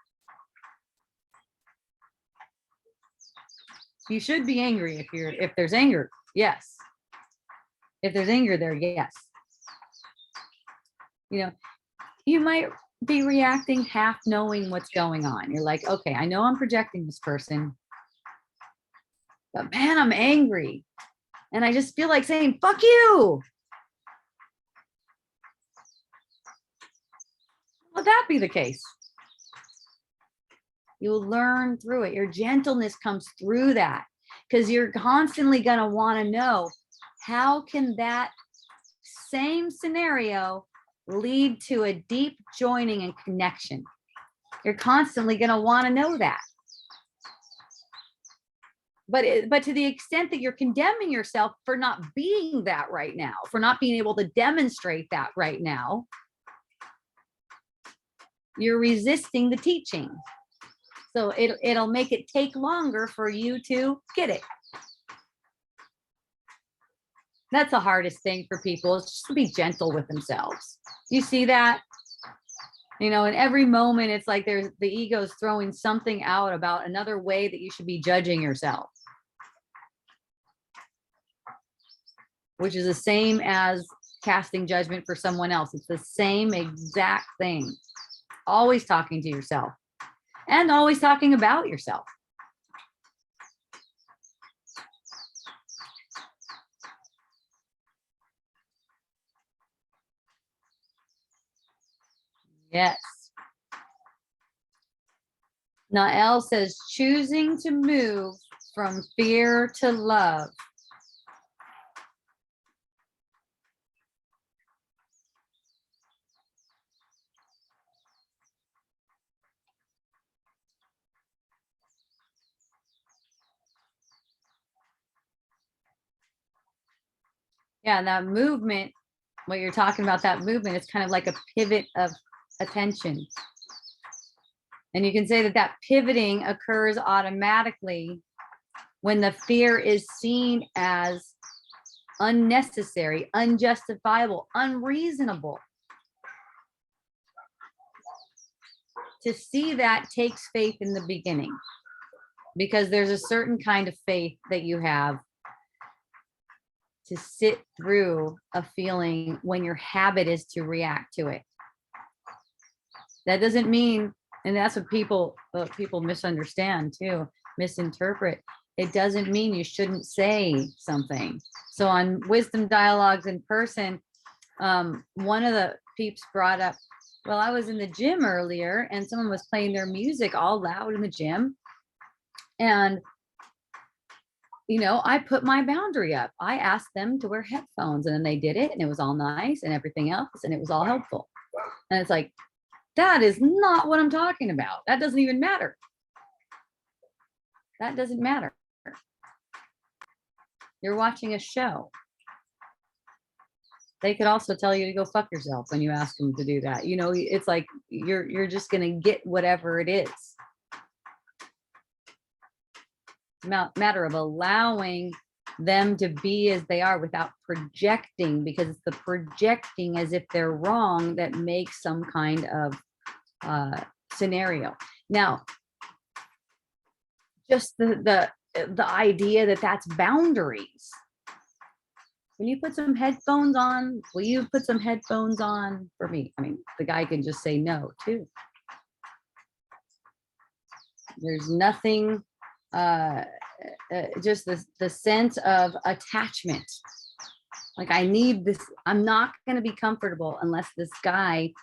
You should be angry if there's anger. Yes. If there's anger there, yes. You know, you might be reacting half knowing what's going on. You're like, okay, I know I'm projecting this person, but man, I'm angry. And I just feel like saying, fuck you. Would that be the case? You'll learn through it. Your gentleness comes through that because you're constantly going to want to know, how can that same scenario lead to a deep joining and connection? You're constantly going to want to know that. But to the extent that you're condemning yourself for not being that right now, for not being able to demonstrate that right now, you're resisting the teaching. So it'll make it take longer for you to get it. That's the hardest thing for people, is just to be gentle with themselves. You see that? You know, in every moment, it's like the ego's throwing something out about another way that you should be judging yourself. Which is the same as casting judgment for someone else. It's the same exact thing. Always talking to yourself. And always talking about yourself. Yes. Nael says, choosing to move from fear to love. Yeah, that movement, what you're talking about, that movement, is kind of like a pivot of attention. And you can say that that pivoting occurs automatically when the fear is seen as unnecessary, unjustifiable, unreasonable. To see that takes faith in the beginning, because there's a certain kind of faith that you have to sit through a feeling when your habit is to react to it. That doesn't mean, and that's what people misunderstand too, misinterpret. It doesn't mean you shouldn't say something. So on Wisdom Dialogues in person, one of the peeps brought up, well, I was in the gym earlier and someone was playing their music all loud in the gym. And you know, I put my boundary up. I asked them to wear headphones, and then they did it, and it was all nice and everything else, and it was all helpful. And it's like, that is not what I'm talking about. That doesn't even matter. That doesn't matter. You're watching a show. They could also tell you to go fuck yourself when you ask them to do that. You know, it's like you're just gonna get whatever it is. Matter of allowing them to be as they are without projecting, because it's the projecting as if they're wrong that makes some kind of scenario. Now, just the idea that that's boundaries. When you put some headphones on, will you put some headphones on for me? I mean, the guy can just say no too. There's nothing, just the sense of attachment. Like, I need this. I'm not going to be comfortable unless this guy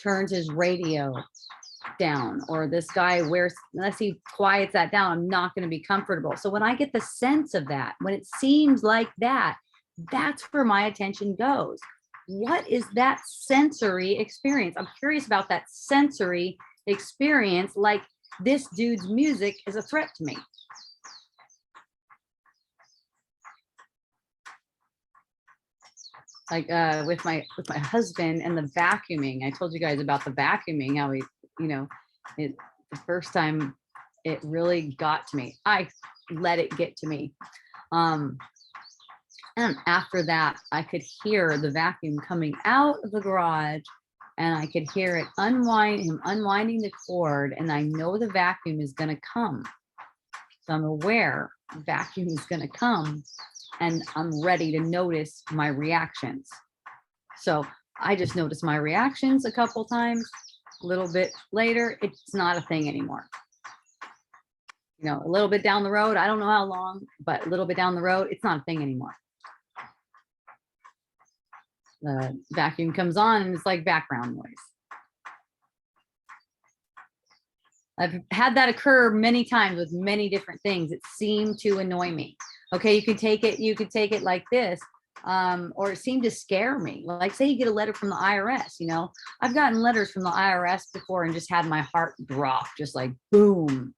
turns his radio down, or this guy wears, unless he quiets that down, I'm not going to be comfortable. So when I get the sense of that, when it seems like that, that's where my attention goes. What is that sensory experience? I'm curious about that sensory experience. Like, this dude's music is a threat to me. Like with my husband and the vacuuming. I told you guys about the vacuuming, how he, the first time it really got to me, I let it get to me. And after that, I could hear the vacuum coming out of the garage, and I could hear it unwinding the cord, and I know the vacuum is going to come. So I'm aware the vacuum is going to come, and I'm ready to notice my reactions. So I just noticed my reactions a couple times. A little bit later, it's not a thing anymore. A little bit down the road, I don't know how long, but a little bit down the road, it's not a thing anymore. The vacuum comes on and it's like background noise. I've had that occur many times with many different things. It seemed to annoy me. Okay, you could take it like this, or it seemed to scare me. Like, say you get a letter from the IRS, I've gotten letters from the IRS before and just had my heart drop, just like boom.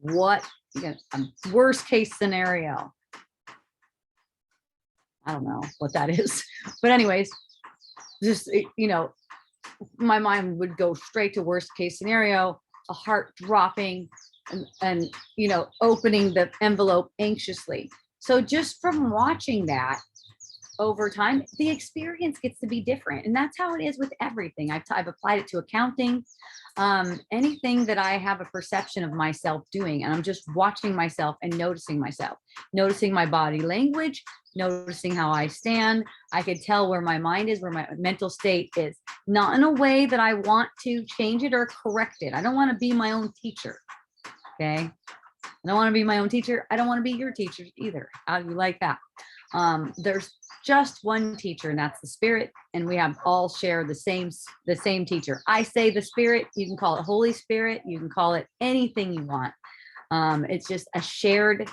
What, worst case scenario. I don't know what that is, but anyways, just, my mind would go straight to worst case scenario, a heart dropping, and opening the envelope anxiously. So just from watching that over time, the experience gets to be different. And that's how it is with everything. I've applied it to accounting, anything that I have a perception of myself doing, and I'm just watching myself and noticing myself, noticing my body language, noticing how I stand. I could tell where my mind is, where my mental state is, not in a way that I want to change it or correct it. I don't want to be my own teacher. Okay. I don't want to be my own teacher. I don't want to be your teacher either. How do you like that? There's just one teacher, and that's the spirit. And we have all share the same teacher. I say the spirit, you can call it Holy Spirit. You can call it anything you want. It's just a shared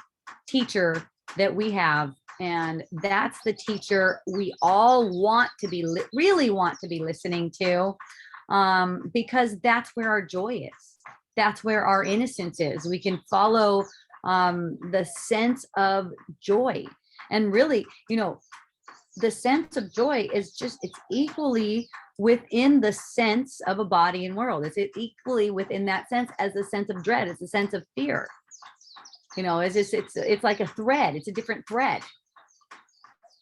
teacher that we have. And that's the teacher we all want to be, really want to be listening to, because that's where our joy is. That's where our innocence is. We can follow the sense of joy. And really, the sense of joy is just, it's equally within the sense of a body and world. It's equally within that sense as the sense of dread. It's a sense of fear. It's like a thread. It's a different thread.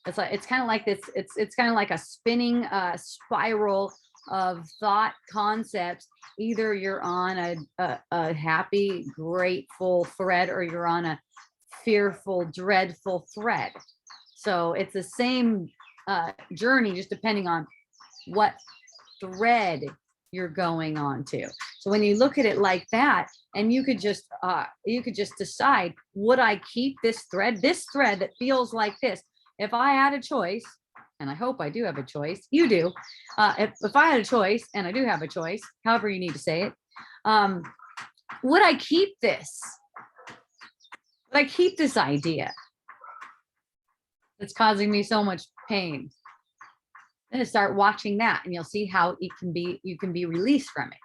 It's kind of like this. It's kind of like a spinning spiral of thought concepts. Either you're on a happy, grateful thread, or you're on a fearful, dreadful thread. So it's the same journey, just depending on what thread you're going on to. So when you look at it like that, and you could just decide, would I keep this thread that feels like this? If I had a choice, and I hope I do have a choice, you do. If I had a choice, and I do have a choice, however you need to say it, would I keep this? Would I keep this idea that's causing me so much pain? Then start watching that, and you'll see how you can be released from it,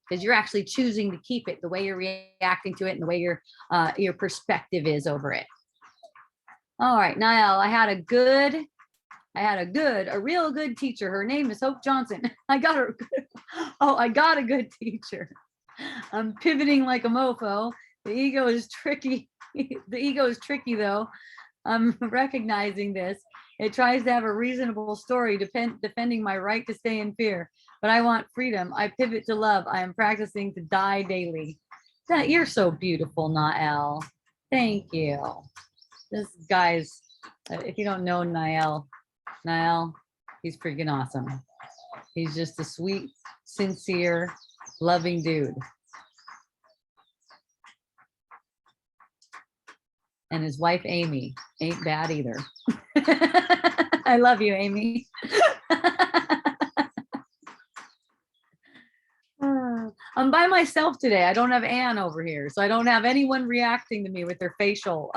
because you're actually choosing to keep it, the way you're reacting to it and the way your perspective is over it. All right, Niall, I had a real good teacher. Her name is Hope Johnson. I got a good teacher. I'm pivoting like a mofo. The ego is tricky. The ego is tricky though. I'm recognizing this. It tries to have a reasonable story, defending my right to stay in fear. But I want freedom. I pivot to love. I am practicing to die daily. You're so beautiful, Nael. Thank you. This guy's, if you don't know Nael, he's freaking awesome. He's just a sweet, sincere, loving dude. And his wife, Amy, ain't bad either. I love you, Amy. I'm by myself today. I don't have Anne over here, so I don't have anyone reacting to me with their facial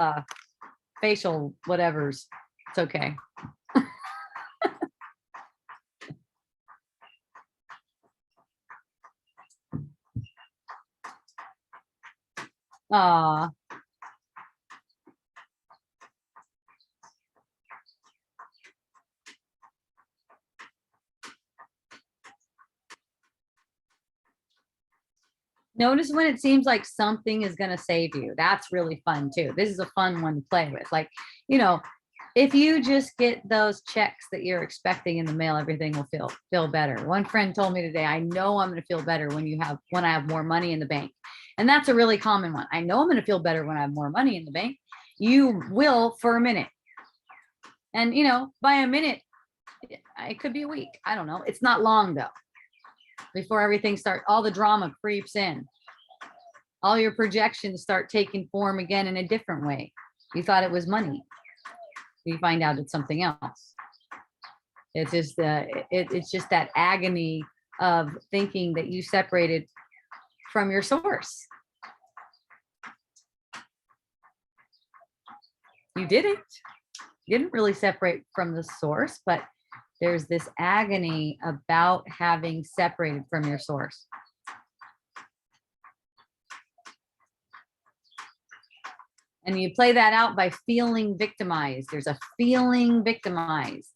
whatevers. It's okay. Aw. Notice when it seems like something is going to save you. That's really fun too. This is a fun one to play with. Like, you know, if you just get those checks that you're expecting in the mail, everything will feel better. One friend told me today, I know I'm going to feel better when I have more money in the bank. And that's a really common one. I know I'm going to feel better when I have more money in the bank. You will for a minute. And, you know, by a minute, it could be a week. I don't know. It's not long though. Before everything starts, all the drama creeps in. All your projections start taking form again in a different way. You thought it was money. You find out it's something else. It's just it's just that agony of thinking that you separated from your source. You didn't. You didn't really separate from the source, but there's this agony about having separated from your source. And you play that out by feeling victimized. There's a feeling victimized.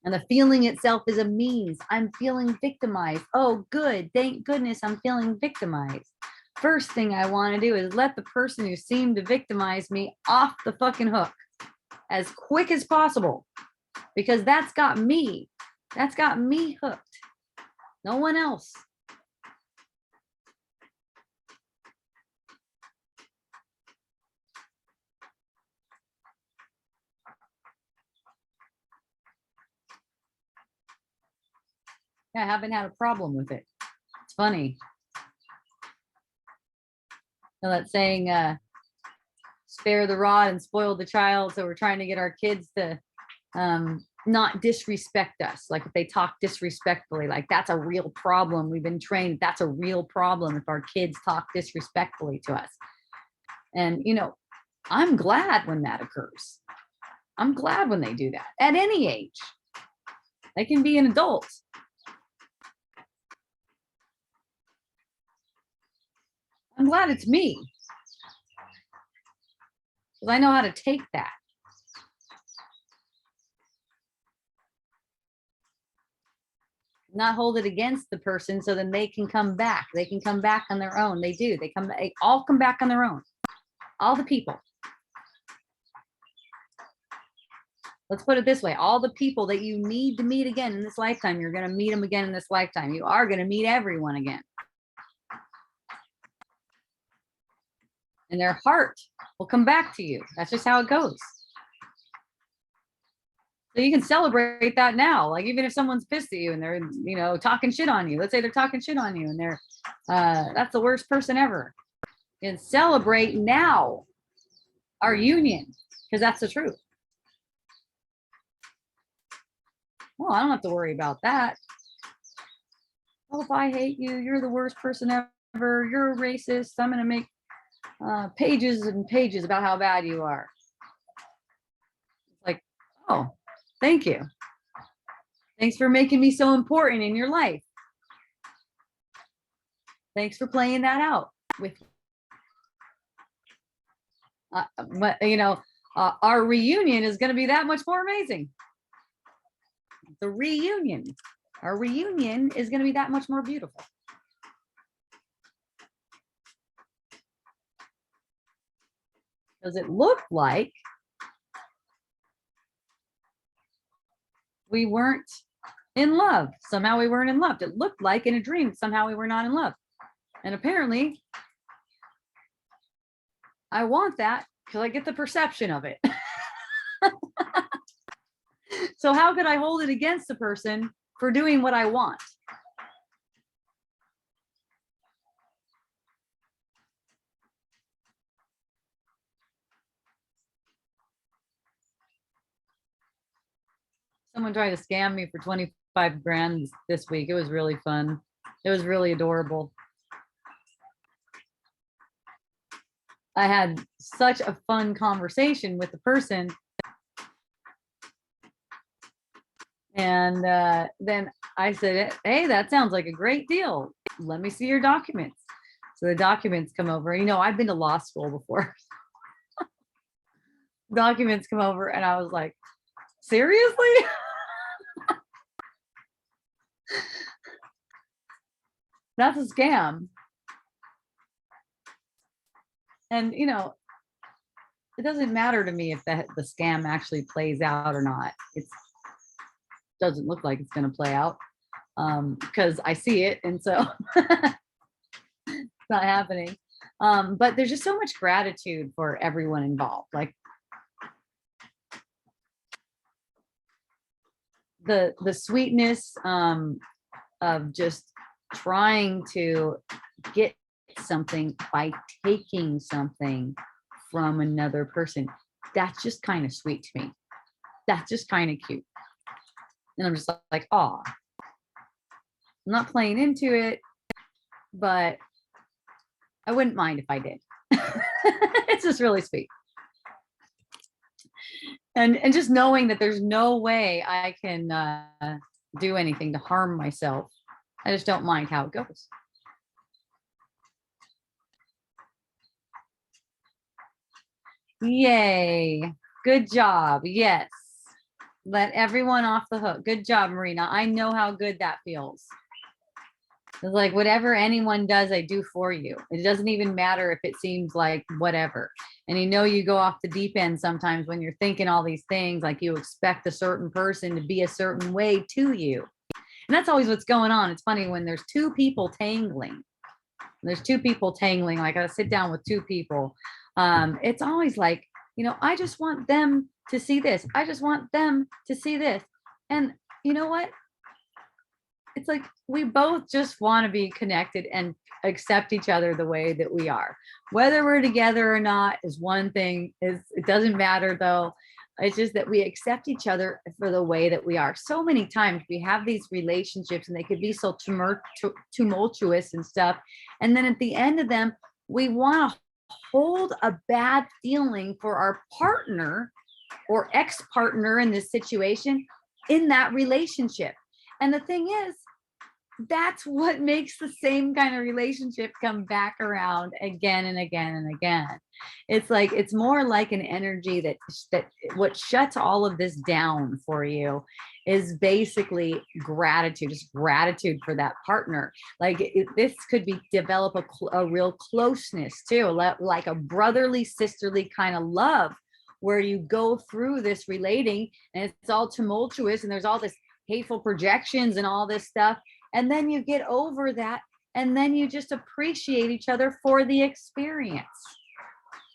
And the feeling itself is a means. I'm feeling victimized. Oh, good. Thank goodness I'm feeling victimized. First thing I want to do is let the person who seemed to victimize me off the fucking hook as quick as possible. Because that's got me hooked. No one else. I haven't had a problem with it. It's funny. So that saying, spare the rod and spoil the child. So we're trying to get our kids to not disrespect us. Like if they talk disrespectfully, like that's a real problem. We've been trained that's a real problem if our kids talk disrespectfully to us. And you know, I'm glad when that occurs. I'm glad when they do that at any age. They can be an adult. I'm glad it's me. Because I know how to take that. Not hold it against the person so then they can come back. They can come back on their own. They do. They all come back on their own. All the people. Let's put it this way. All the people that you need to meet again in this lifetime, you're going to meet them again in this lifetime. You are going to meet everyone again. And their heart will come back to you. That's just how it goes. So you can celebrate that now. Like even if someone's pissed at you and they're, you know, talking shit on you, let's say they're talking shit on you and they're, that's the worst person ever. You can celebrate now our union because that's the truth. Well, I don't have to worry about that. Oh, if I hate you, you're the worst person ever. You're a racist. I'm going to make pages and pages about how bad you are. It's like, oh, thank you. Thanks for making me so important in your life. Thanks for playing that out with but you know, our reunion is going to be that much more amazing. The reunion, our reunion is going to be that much more beautiful. because it looked like we weren't in love. Somehow we weren't in love. It looked like in a dream, somehow we were not in love. And apparently I want that because I get the perception of it. So how could I hold it against the person for doing what I want? Someone tried to scam me for 25 grand this week. It was really fun. It was really adorable. I had such a fun conversation with the person. And then I said, hey, that sounds like a great deal. Let me see your documents. So the documents come over. You know, I've been to law school before. Documents come over and I was like, seriously? That's a scam. And, you know, it doesn't matter to me if the scam actually plays out or not. It doesn't look like it's going to play out because I see it. And so it's not happening. But there's just so much gratitude for everyone involved. Like the sweetness of just trying to get something by taking something from another person. That's just kind of sweet to me. That's just kind of cute. And I'm just like, oh, I'm not playing into it, but I wouldn't mind if I did. It's just really sweet. And just knowing that there's no way I can do anything to harm myself. I just don't mind how it goes. Yay. Good job. Yes. Let everyone off the hook. Good job, Marina. I know how good that feels. It's like whatever anyone does, I do for you. It doesn't even matter if it seems like whatever. And you know, you go off the deep end sometimes when you're thinking all these things, like you expect a certain person to be a certain way to you. And that's always what's going on. It's funny when there's two people tangling. There's two people tangling, like I sit down with two people. It's always like, you know, I just want them to see this. I just want them to see this. And you know what? It's like we both just want to be connected and accept each other the way that we are. Whether we're together or not is one thing. It doesn't matter though. It's just that we accept each other for the way that we are. So many times we have these relationships and they could be so tumultuous and stuff. And then at the end of them, we want to hold a bad feeling for our partner or ex-partner in this situation in that relationship. And the thing is, that's what makes the same kind of relationship come back around again and again and again. It's like, it's more like an energy that what shuts all of this down for you is basically gratitude, just gratitude for that partner. Like this could be develop a real closeness too, like a brotherly, sisterly kind of love where you go through this relating and it's all tumultuous and there's all this hateful projections and all this stuff. And then you get over that and then you just appreciate each other for the experience.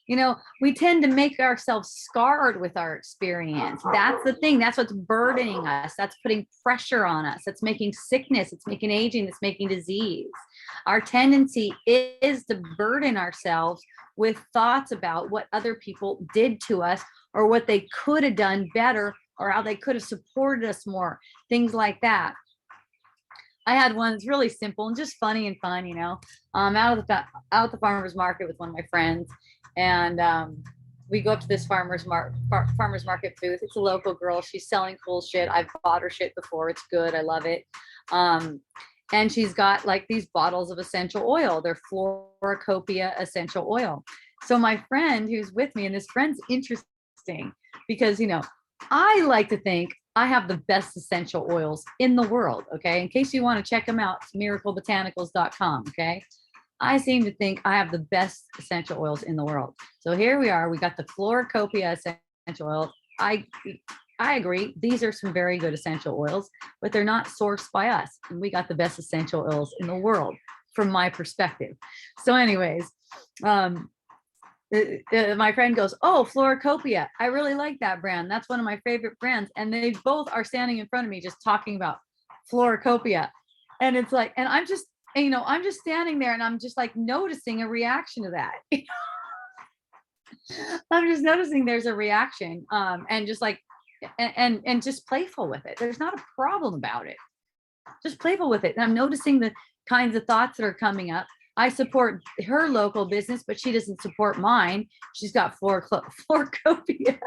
You know, we tend to make ourselves scarred with our experience. That's the thing. That's what's burdening us. That's putting pressure on us. That's making sickness. It's making aging. It's making disease. Our tendency is to burden ourselves with thoughts about what other people did to us or what they could have done better or how they could have supported us more, things like that. I had one that's really simple and just funny and fun, you know, out at the farmer's market with one of my friends. And we go up to this farmer's market booth. It's a local girl. She's selling cool shit. I've bought her shit before. It's good. I love it. And she's got like these bottles of essential oil. They're Floracopia essential oil. So my friend who's with me, and this friend's interesting because, you know, I like to think I have the best essential oils in the world. Okay. In case you want to check them out, it's miraclebotanicals.com. Okay. I seem to think I have the best essential oils in the world. So here we are. We got the Floracopia essential oil. I agree. These are some very good essential oils, but they're not sourced by us. And we got the best essential oils in the world from my perspective. So anyways, my friend goes, oh, Floracopia. I really like that brand. That's one of my favorite brands. And they both are standing in front of me just talking about Floracopia. And it's like, and I'm just, I'm just standing there and I'm just like noticing a reaction to that. I'm just noticing there's a reaction, and just like, and just playful with it. There's not a problem about it. Just playful with it. And I'm noticing the kinds of thoughts that are coming up. I support her local business, but she doesn't support mine. She's got Floracopia.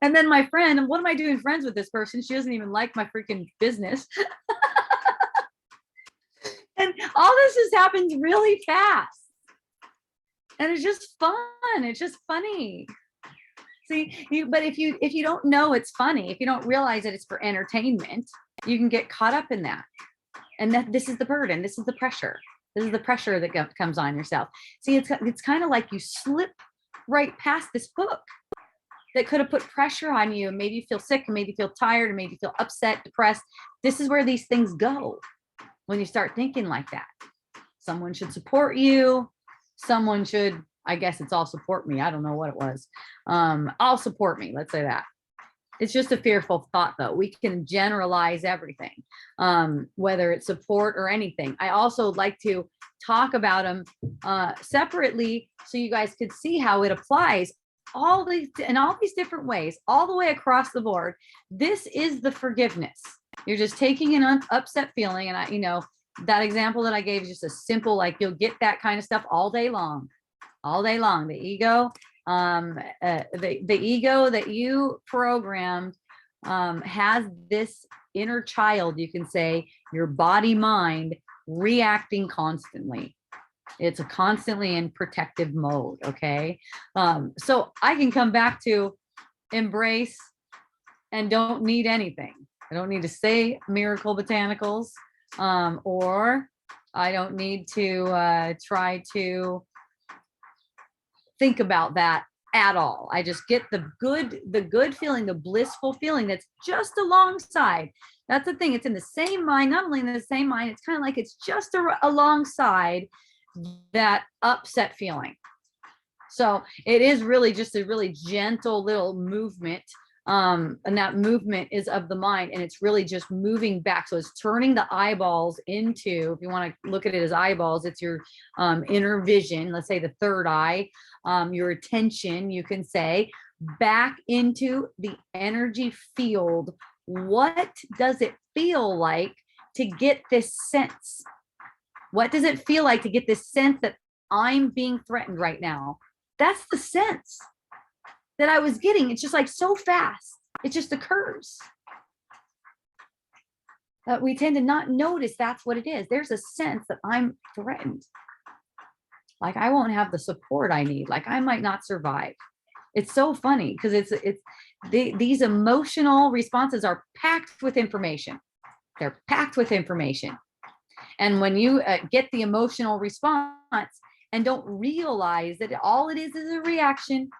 And then my friend, and what am I doing friends with this person? She doesn't even like my freaking business. And all this just happens really fast. And it's just fun. It's just funny. See, but if you don't know it's funny, if you don't realize that it's for entertainment, you can get caught up in that. And that this is the burden. This is the pressure. This is the pressure that comes on yourself. See, it's kind of like you slip right past this hook that could have put pressure on you and made you feel sick and made you feel tired and made you feel upset, depressed. This is where these things go when you start thinking like that. Someone should support you. Someone should, I guess it's all support me. I don't know what it was. All support me. Let's say that. It's just a fearful thought, though. We can generalize everything, whether it's support or anything. I also like to talk about them separately so you guys could see how it applies all these different ways, all the way across the board. This is the forgiveness. You're just taking an upset feeling. And that example that I gave is just a simple, like, you'll get that kind of stuff all day long. The ego, the ego that you programmed has this inner child, you can say, your body mind reacting constantly. It's a constantly in protective mode. Okay. So I can come back to embrace and don't need anything. I don't need to say miracle botanicals, or I don't need to try to think about that at all. I just get the good feeling, the blissful feeling that's just alongside. That's the thing. It's in the same mind, not only in the same mind, it's kind of like it's just alongside that upset feeling. So it is really just a really gentle little movement. And that movement is of the mind, and it's really just moving back. So it's turning the eyeballs into, if you want to look at it as eyeballs, it's your inner vision, let's say the third eye, your attention, you can say, back into the energy field. What does it feel like to get this sense? What does it feel like to get this sense that I'm being threatened right now? That's the sense that I was getting. It's just like so fast. It just occurs. We tend to not notice that's what it is. There's a sense that I'm threatened. Like I won't have the support I need. Like I might not survive. It's so funny because these emotional responses are packed with information. They're packed with information. And when you get the emotional response and don't realize that all it is a reaction.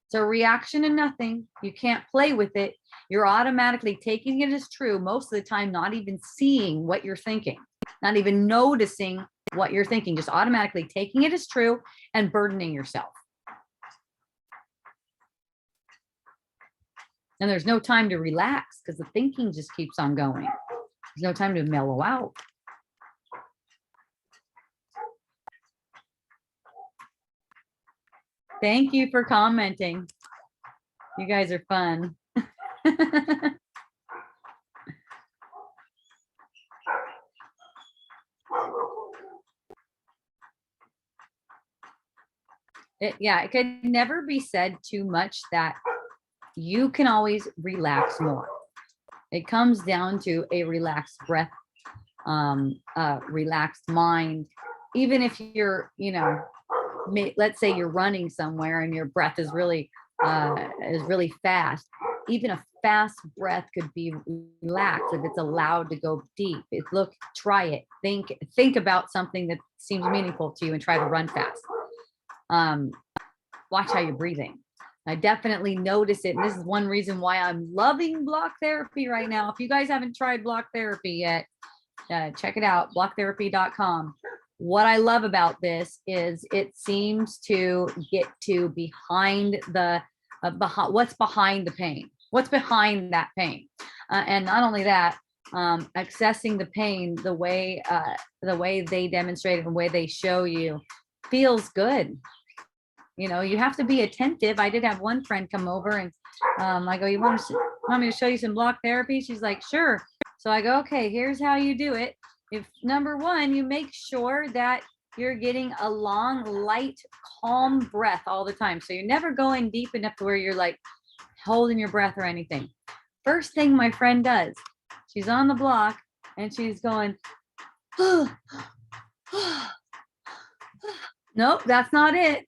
It's a reaction to nothing. You can't play with it. You're automatically taking it as true most of the time, not even seeing what you're thinking, not even noticing what you're thinking, just automatically taking it as true and burdening yourself. And there's no time to relax because the thinking just keeps on going. There's no time to mellow out. Thank you for commenting. You guys are fun. It could never be said too much that you can always relax more. It comes down to a relaxed breath, relaxed mind. Even if you're, let's say you're running somewhere and your breath is really fast. even a fast breath could be relaxed if it's allowed to go deep. Try it. Think about something that seems meaningful to you and try to run fast. Watch how you're breathing. I definitely notice it. And this is one reason why I'm loving block therapy right now. If you guys haven't tried block therapy yet, check it out, blocktherapy.com. What I love about this is it seems to get to behind what's behind the pain, what's behind that pain. And not only that, accessing the pain the way they demonstrate it, the way they show you feels good. You know, you have to be attentive. I did have one friend come over and I go, you want me to show you some block therapy? She's like, sure. So I go, okay, here's how you do it. If number one, you make sure that you're getting a long, light, calm breath all the time. So you're never going deep enough to where you're like holding your breath or anything. First thing my friend does, she's on the block and she's going, nope, that's not it.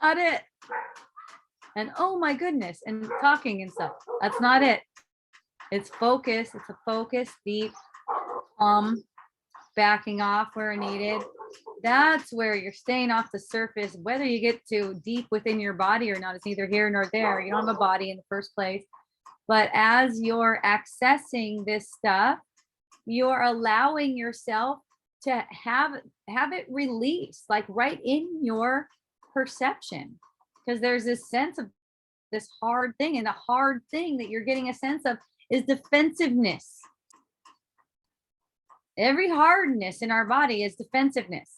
Not it. And oh my goodness, and talking and stuff. That's not it. It's focus. It's a focus, deep, backing off where needed. That's where you're staying off the surface. Whether you get to deep within your body or not, it's neither here nor there. You don't have a body in the first place. But as you're accessing this stuff, you're allowing yourself to have it released, like right in your perception, because there's this sense of this hard thing, and the hard thing that you're getting a sense of is defensiveness. Every hardness in our body is defensiveness.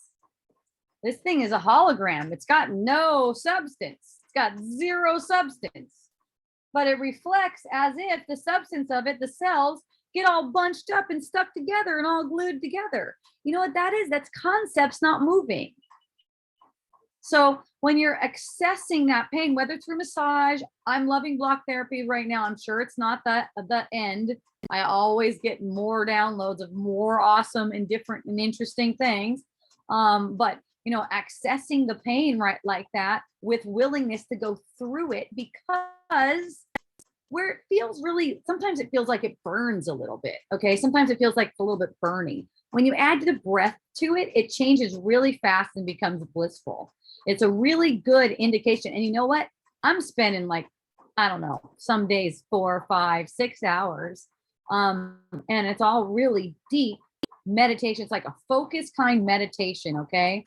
This thing is a hologram. It's got no substance. It's got zero substance, but it reflects as if the substance of it, the cells, get all bunched up and stuck together and all glued together. You know what that is? That's concepts not moving. So when you're accessing that pain, whether through massage, I'm loving block therapy right now. I'm sure it's not the end. I always get more downloads of more awesome and different and interesting things. But you know, accessing the pain right like that with willingness to go through it, because where it feels really, sometimes it feels like it burns a little bit. Okay. Sometimes it feels like it's a little bit burny. When you add the breath to it, it changes really fast and becomes blissful. It's a really good indication. And you know what? I'm spending like, I don't know, some days 4, 5, 6 hours. And it's all really deep meditation. It's like a focus kind meditation. Okay.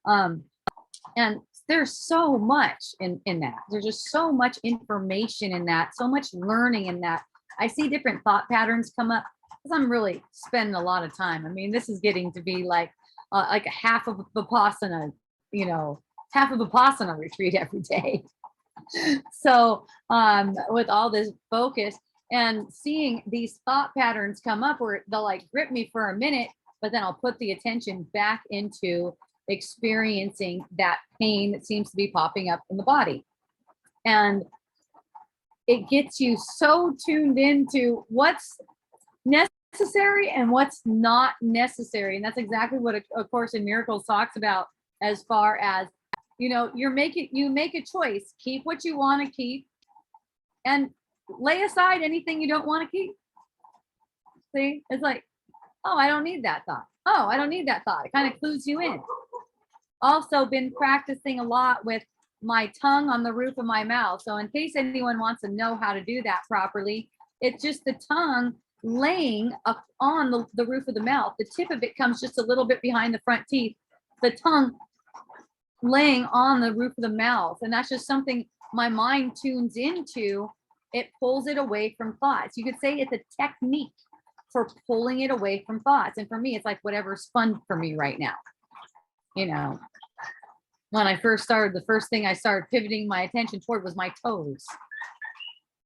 And there's so much in that. There's just so much information in that, so much learning in that. I see different thought patterns come up because I'm really spending a lot of time. I mean, this is getting to be like a half of Vipassana, you know, half of Vipassana retreat every day. So with all this focus and seeing these thought patterns come up where they'll like grip me for a minute, but then I'll put the attention back into experiencing that pain that seems to be popping up in the body. And it gets you so tuned into what's necessary and what's not necessary. And that's exactly what A Course in Miracles talks about, as far as, you know, you make a choice, keep what you want to keep and lay aside anything you don't want to keep. See, it's like, oh, I don't need that thought. Oh, I don't need that thought. It kind of clues you in. Also been practicing a lot with my tongue on the roof of my mouth. So in case anyone wants to know how to do that properly, it's just the tongue laying up on the roof of the mouth. The tip of it comes just a little bit behind the front teeth. The tongue laying on the roof of the mouth. And that's just something my mind tunes into. It pulls it away from thoughts. You could say it's a technique for pulling it away from thoughts. And for me, it's like whatever's fun for me right now. You know, when I first started, the first thing I started pivoting my attention toward was my toes.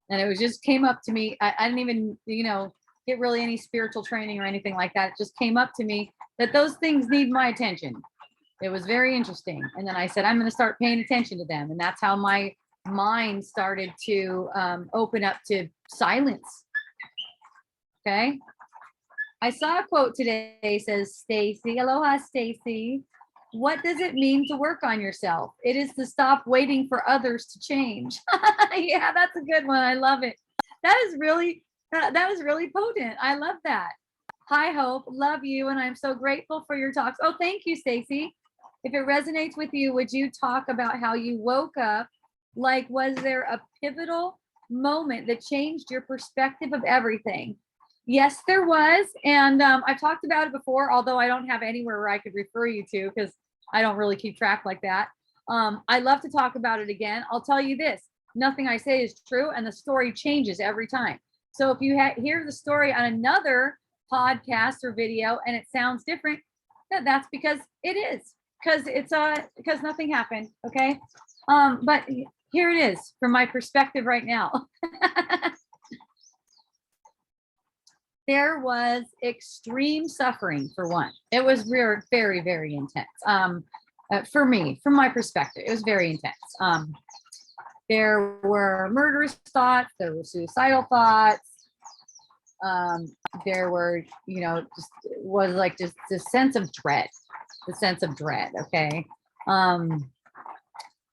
And it was just came up to me. I didn't even, you know, get really any spiritual training or anything like that. It just came up to me that those things need my attention. It was very interesting. And then I said, I'm going to start paying attention to them. And that's how my mind started to open up to silence. Okay. I saw a quote today, says, Stacy, aloha, Stacy. What does it mean to work on yourself? It is to stop waiting for others to change. Yeah, that's a good one. I love it. That is really, that was really potent. I love that. Hi, Hope. Love you. And I'm so grateful for your talks. Oh, thank you, Stacy. If it resonates with you, would you talk about how you woke up? Like, was there a pivotal moment that changed your perspective of everything? Yes, there was. And I've talked about it before, although I don't have anywhere where I could refer you to because I don't really keep track like that. I love to talk about it again. I'll tell you this, nothing I say is true, and the story changes every time. So if you hear the story on another podcast or video and it sounds different, that's because it is, because it's because nothing happened. Okay. But here it is from my perspective right now. There was extreme suffering for one. It was very, very intense. For me, from my perspective, it was very intense. There were murderous thoughts, there were suicidal thoughts. There were, just was like just the sense of dread, okay?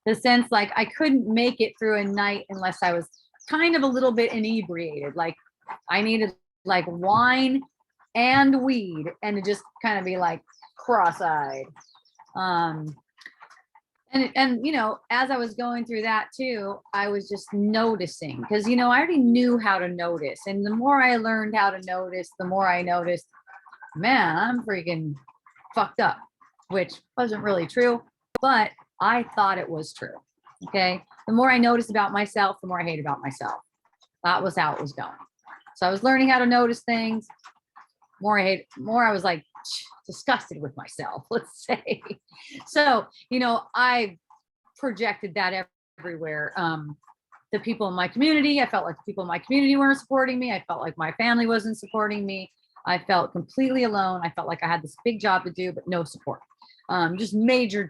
The sense like I couldn't make it through a night unless I was kind of a little bit inebriated. Like I needed like wine and weed and to just kind of be like cross-eyed. And as I was going through that too, I was just noticing because I already knew how to notice, and the more I learned how to notice, the more I noticed, man, I'm freaking fucked up, which wasn't really true, but I thought it was true. Okay, the more I noticed about myself, the more I hate about myself. That was how it was going. So I was learning how to notice things. More I was like disgusted with myself, let's say. So, I projected that everywhere. The people in my community, I felt like the people in my community weren't supporting me. I felt like my family wasn't supporting me. I felt completely alone. I felt like I had this big job to do, but no support. Just major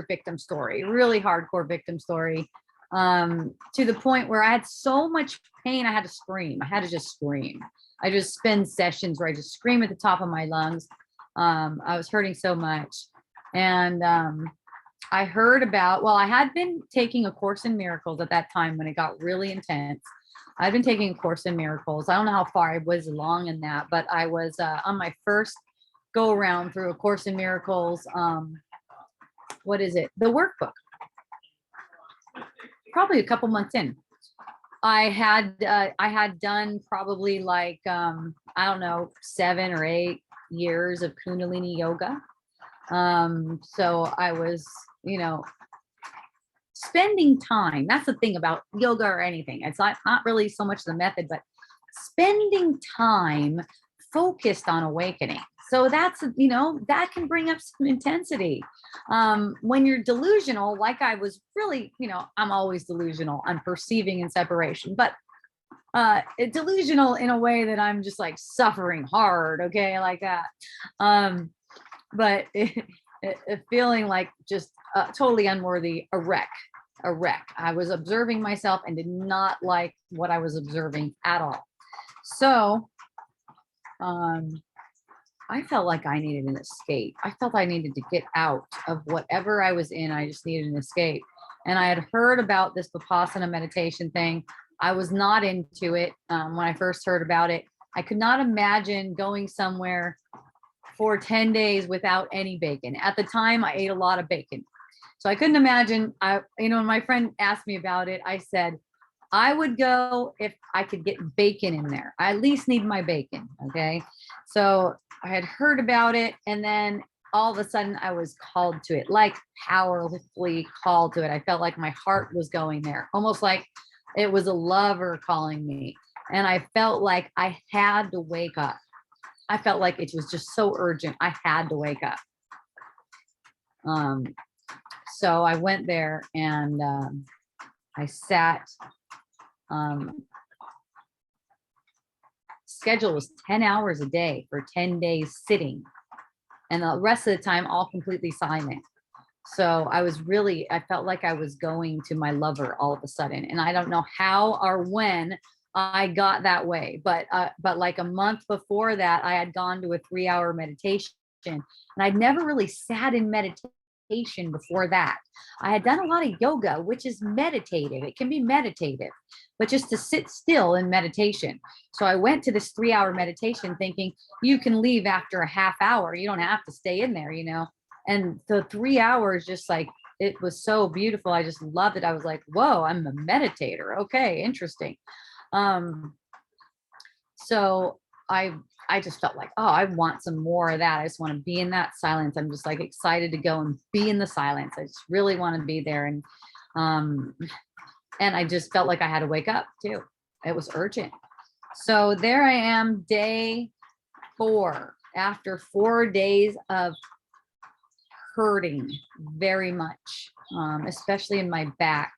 victim story, really hardcore victim story. To the point where I had so much pain, I had to scream. I had to just scream. I just spend sessions where I just scream at the top of my lungs. I was hurting so much. And I heard about, I had been taking a course in miracles at that time when it got really intense. I'd been taking a course in miracles. I don't know how far I was along in that, but I was on my first go around through a course in miracles. What is it? The workbook. Probably a couple months in. I had done probably like, I don't know, 7 or 8 years of Kundalini yoga. So I was, spending time. That's the thing about yoga or anything. It's not really so much the method, but spending time focused on awakening. So that's, that can bring up some intensity. When you're delusional, like I was really, I'm always delusional. I'm perceiving in separation, but delusional in a way that I'm just like suffering hard. Okay. Like that. But feeling like just totally unworthy, a wreck. I was observing myself and did not like what I was observing at all. So, I felt like I needed an escape. I felt I needed to get out of whatever I was in. I just needed an escape. And I had heard about this Vipassana meditation thing. I was not into it when I first heard about it. I could not imagine going somewhere for 10 days without any bacon. At the time, I ate a lot of bacon. So I couldn't imagine, when my friend asked me about it, I said, I would go if I could get bacon in there. I at least need my bacon, okay? So I had heard about it, and then all of a sudden I was called to it, like powerfully called to it. I felt like my heart was going there, almost like it was a lover calling me. And I felt like I had to wake up. I felt like it was just so urgent. I had to wake up. So I went there and I sat. Schedule was 10 hours a day for 10 days sitting, and the rest of the time all completely silent. So I felt like I was going to my lover all of a sudden, and I don't know how or when I got that way, but like a month before that, I had gone to a 3-hour meditation, and I'd never really sat in meditation meditation before that. I had done a lot of yoga, which is meditative. It can be meditative, but just to sit still in meditation. So I went to this 3-hour meditation thinking you can leave after a half hour. You don't have to stay in there, And the 3 hours, just like, it was so beautiful. I just loved it. I was like, whoa, I'm a meditator. Okay, interesting. So I just felt like, oh, I want some more of that. I just want to be in that silence. I'm just like excited to go and be in the silence. I just really want to be there. And I just felt like I had to wake up too. It was urgent. So there I am, day 4, after 4 days of hurting very much, especially in my back.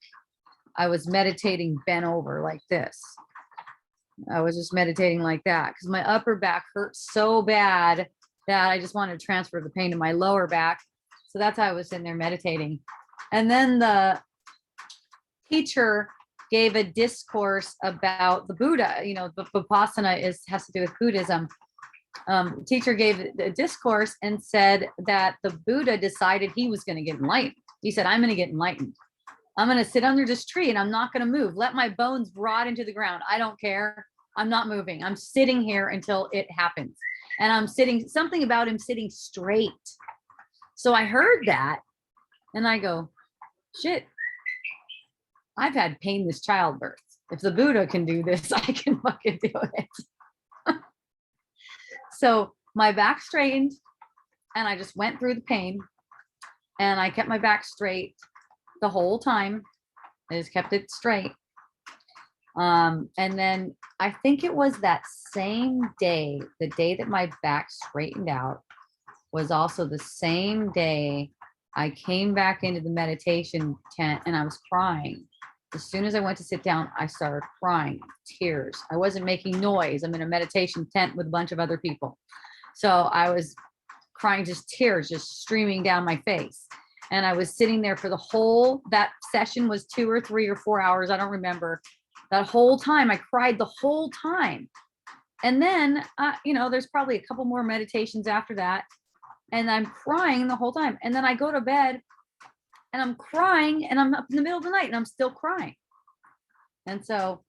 I was meditating bent over like this. I was just meditating like that because my upper back hurt so bad that I just wanted to transfer the pain to my lower back. So that's how I was sitting there meditating. And then the teacher gave a discourse about the Buddha. The Vipassana has to do with Buddhism. Teacher gave a discourse and said that the Buddha decided he was going to get enlightened. He said, I'm going to get enlightened. I'm going to sit under this tree and I'm not going to move. Let my bones rot into the ground. I don't care. I'm not moving. I'm sitting here until it happens. And I'm sitting, something about him sitting straight. So I heard that and I go, shit, I've had painless childbirth. If the Buddha can do this, I can fucking do it. So my back straightened and I just went through the pain and I kept my back straight the whole time. I just kept it straight. And then I think it was that same day, the day that my back straightened out was also the same day I came back into the meditation tent and I was crying. As soon as I went to sit down, I started crying, tears. I wasn't making noise. I'm in a meditation tent with a bunch of other people. So I was crying, just tears just streaming down my face. And I was sitting there for that session was 2 or 3 or 4 hours. I don't remember. That whole time I cried the whole time. And then, there's probably a couple more meditations after that. And I'm crying the whole time. And then I go to bed and I'm crying and I'm up in the middle of the night and I'm still crying. And so,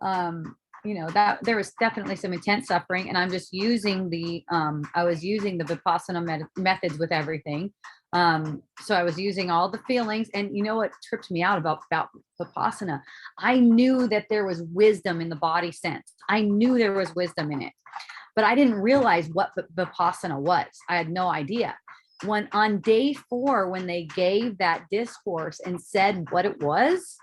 that there was definitely some intense suffering, and I'm just using I was using the Vipassana methods with everything. So I was using all the feelings, and you know what tripped me out about Vipassana? I knew that there was wisdom in the body sense. I knew there was wisdom in it, but I didn't realize what Vipassana was. I had no idea. When on day 4, when they gave that discourse and said what it was,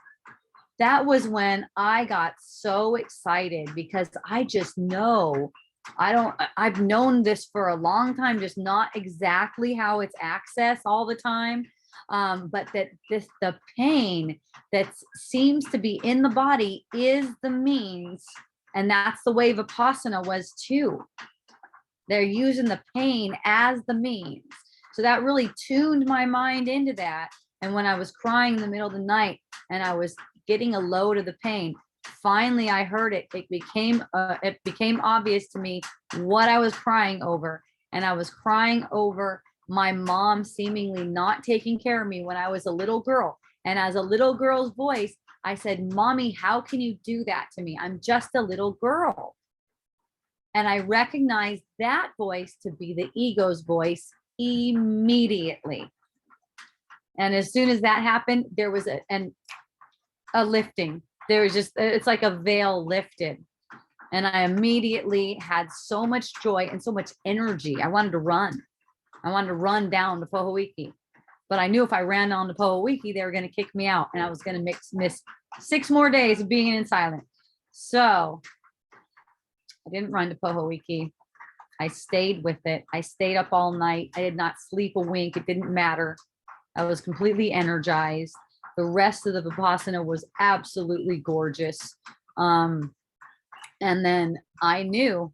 that was when I got so excited because I just know I've known this for a long time, just not exactly how it's accessed all the time. But that the pain that seems to be in the body is the means. And that's the way Vipassana was too. They're using the pain as the means. So that really tuned my mind into that. And when I was crying in the middle of the night and I was getting a load of the pain, finally I heard it. It became obvious to me what I was crying over. And I was crying over my mom seemingly not taking care of me when I was a little girl. And as a little girl's voice, I said, Mommy, how can you do that to me? I'm just a little girl. And I recognized that voice to be the ego's voice immediately. And as soon as that happened, there was a lifting. There was just, it's like a veil lifted. And I immediately had so much joy and so much energy. I wanted to run. I wanted to run down to Pohoiki. But I knew if I ran down to Pohoiki, they were going to kick me out. And I was going to miss 6 more days of being in silence. So I didn't run to Pohoiki. I stayed with it. I stayed up all night. I did not sleep a wink. It didn't matter. I was completely energized. The rest of the Vipassana was absolutely gorgeous. And then I knew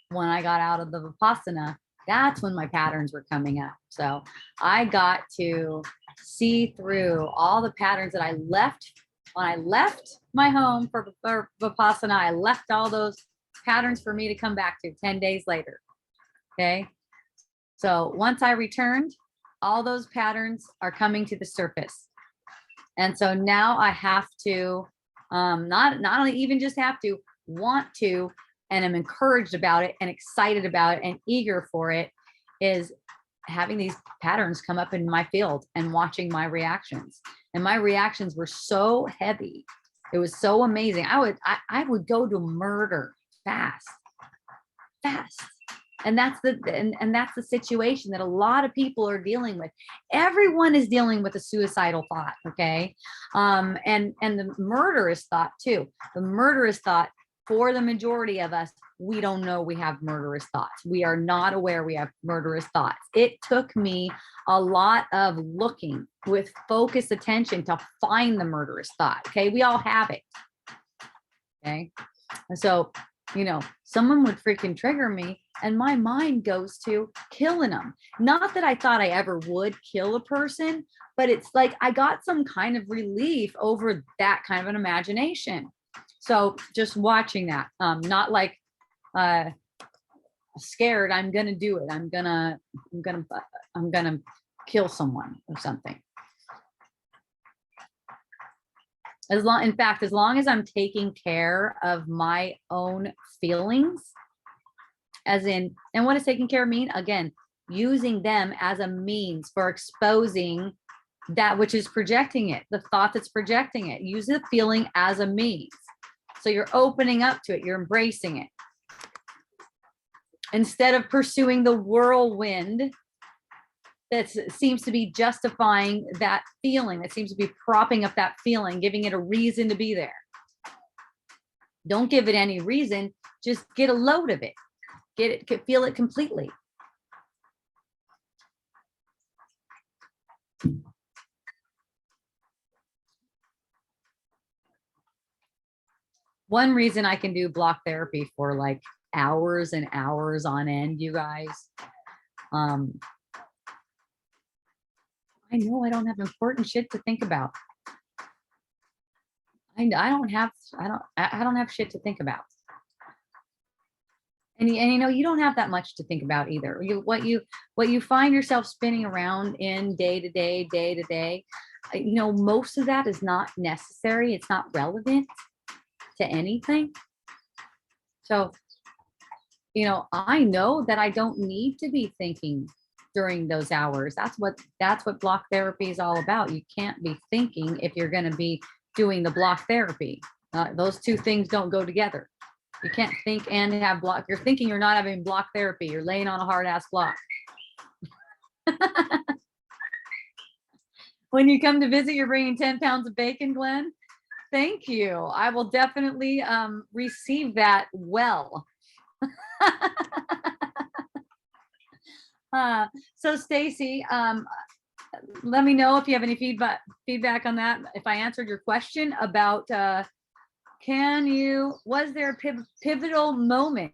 when I got out of the Vipassana, that's when my patterns were coming up. So I got to see through all the patterns that I left. When I left my home for Vipassana, I left all those patterns for me to come back to 10 days later. Okay. So once I returned, all those patterns are coming to the surface. And so now I have to, not only even just have to, want to, and I'm encouraged about it and excited about it and eager for it, is having these patterns come up in my field and watching my reactions. And my reactions were so heavy. It was so amazing. I would go to murder fast. And that's the situation that a lot of people are dealing with. Everyone is dealing with a suicidal thought. Okay. And the murderous thought too. The murderous thought, for the majority of us, we don't know we have murderous thoughts. We are not aware we have murderous thoughts. It took me a lot of looking with focused attention to find the murderous thought. Okay. We all have it. Okay. And so, someone would freaking trigger me and my mind goes to killing them. Not that I thought I ever would kill a person, but it's like I got some kind of relief over that kind of an imagination. So just watching that, not like scared, I'm gonna do it. I'm gonna kill someone or something. As long as I'm taking care of my own feelings, and what does taking care of mean? Again, using them as a means for exposing that which is projecting it, the thought that's projecting it. Use the feeling as a means. So you're opening up to it, you're embracing it. Instead of pursuing the whirlwind that seems to be justifying that feeling, that seems to be propping up that feeling, giving it a reason to be there. Don't give it any reason, just get a load of it. Feel it completely. One reason I can do block therapy for like hours and hours on end, you guys. I know I don't have important shit to think about. I don't have shit to think about. And you don't have that much to think about either. What you find yourself spinning around in day to day, most of that is not necessary. It's not relevant to anything. So, I know that I don't need to be thinking during those hours. That's what block therapy is all about. You can't be thinking if you're going to be doing the block therapy. Those two things don't go together. You can't think and have block. You're thinking you're not having block therapy. You're laying on a hard ass block. When you come to visit, you're bringing 10 pounds of bacon, Glenn. Thank you. I will definitely receive that well. So Stacy, let me know if you have any feedback on that. If I answered your question about was there a pivotal moment?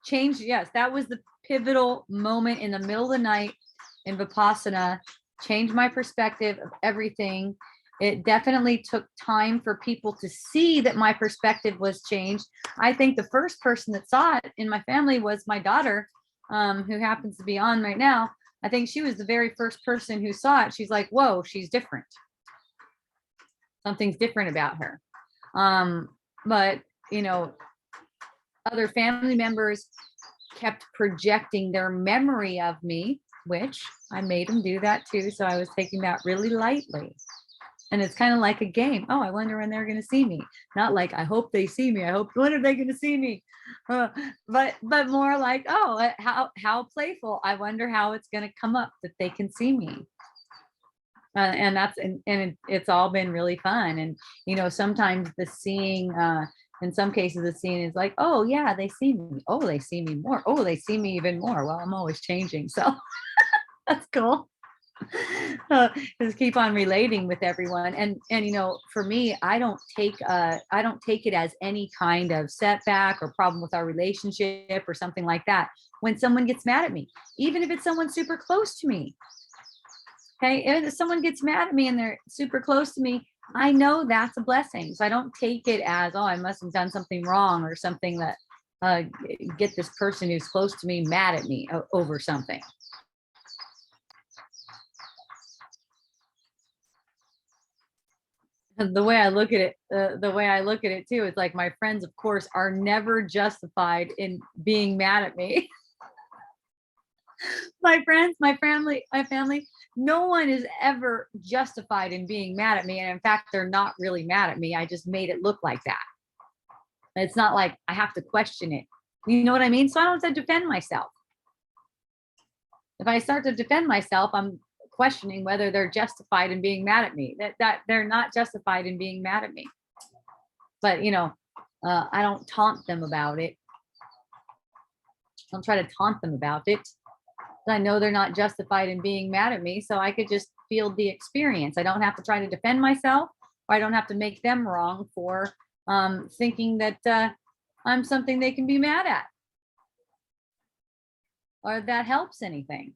Change? Yes, that was the pivotal moment in the middle of the night in Vipassana. Changed my perspective of everything. It definitely took time for people to see that my perspective was changed. I think the first person that saw it in my family was my daughter, who happens to be on right now. I think she was the very first person who saw it. She's like, whoa, she's different. Something's different about her. But other family members kept projecting their memory of me, which I made them do that too. So I was taking that really lightly. And it's kind of like a game. Oh, I wonder when they're going to see me. Not like, I hope they see me. When are they going to see me? But more like, oh, how playful. I wonder how it's going to come up that they can see me. And it's all been really fun. And, sometimes the seeing, in some cases, the scene is like, oh yeah, they see me. Oh, they see me more. Oh, they see me even more. Well, I'm always changing. So that's cool. Just keep on relating with everyone. And for me, I don't take it as any kind of setback or problem with our relationship or something like that. When someone gets mad at me, even if it's someone super close to me. Okay. If someone gets mad at me and they're super close to me, I know that's a blessing. So I don't take it as, oh, I must have done something wrong or something that get this person who's close to me mad at me over something. The way I look at it, the way I look at it too, it's like my friends, of course, are never justified in being mad at me. My friends, my family, no one is ever justified in being mad at me. And in fact, they're not really mad at me. I just made it look like that. It's not like I have to question it. You know what I mean? So I don't have to defend myself. If I start to defend myself, I'm questioning whether they're justified in being mad at me. That they're not justified in being mad at me. But I don't taunt them about it. I don't try to taunt them about it. I know they're not justified in being mad at me, so I could just feel the experience. I don't have to try to defend myself, or I don't have to make them wrong for thinking that I'm something they can be mad at, or that helps anything.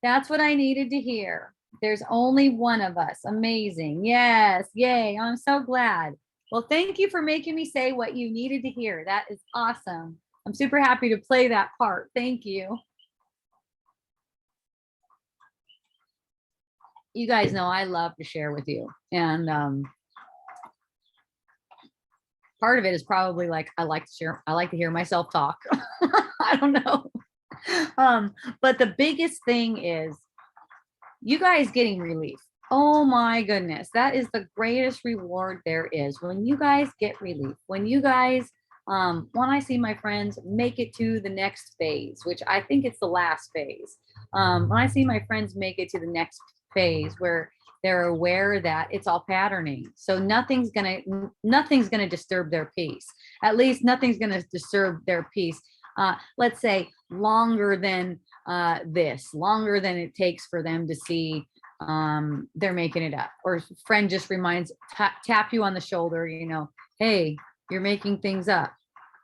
That's what I needed to hear. There's only one of us. Amazing. Yes. Yay. I'm so glad. Well, thank you for making me say what you needed to hear. That is awesome. I'm super happy to play that part. Thank you. You guys know I love to share with you. And part of it is probably like I like to hear myself talk. I don't know. But the biggest thing is you guys getting relief. Oh my goodness, that is the greatest reward there is when you guys get relief. When you guys, when I see my friends make it to the next phase, which I think it's the last phase. When I see my friends make it to the next phase where they're aware that it's all patterning, so nothing's gonna disturb their peace. At least nothing's gonna disturb their peace. Let's say longer than longer than it takes for them to see they're making it up, or friend just reminds, tap you on the shoulder, hey, you're making things up.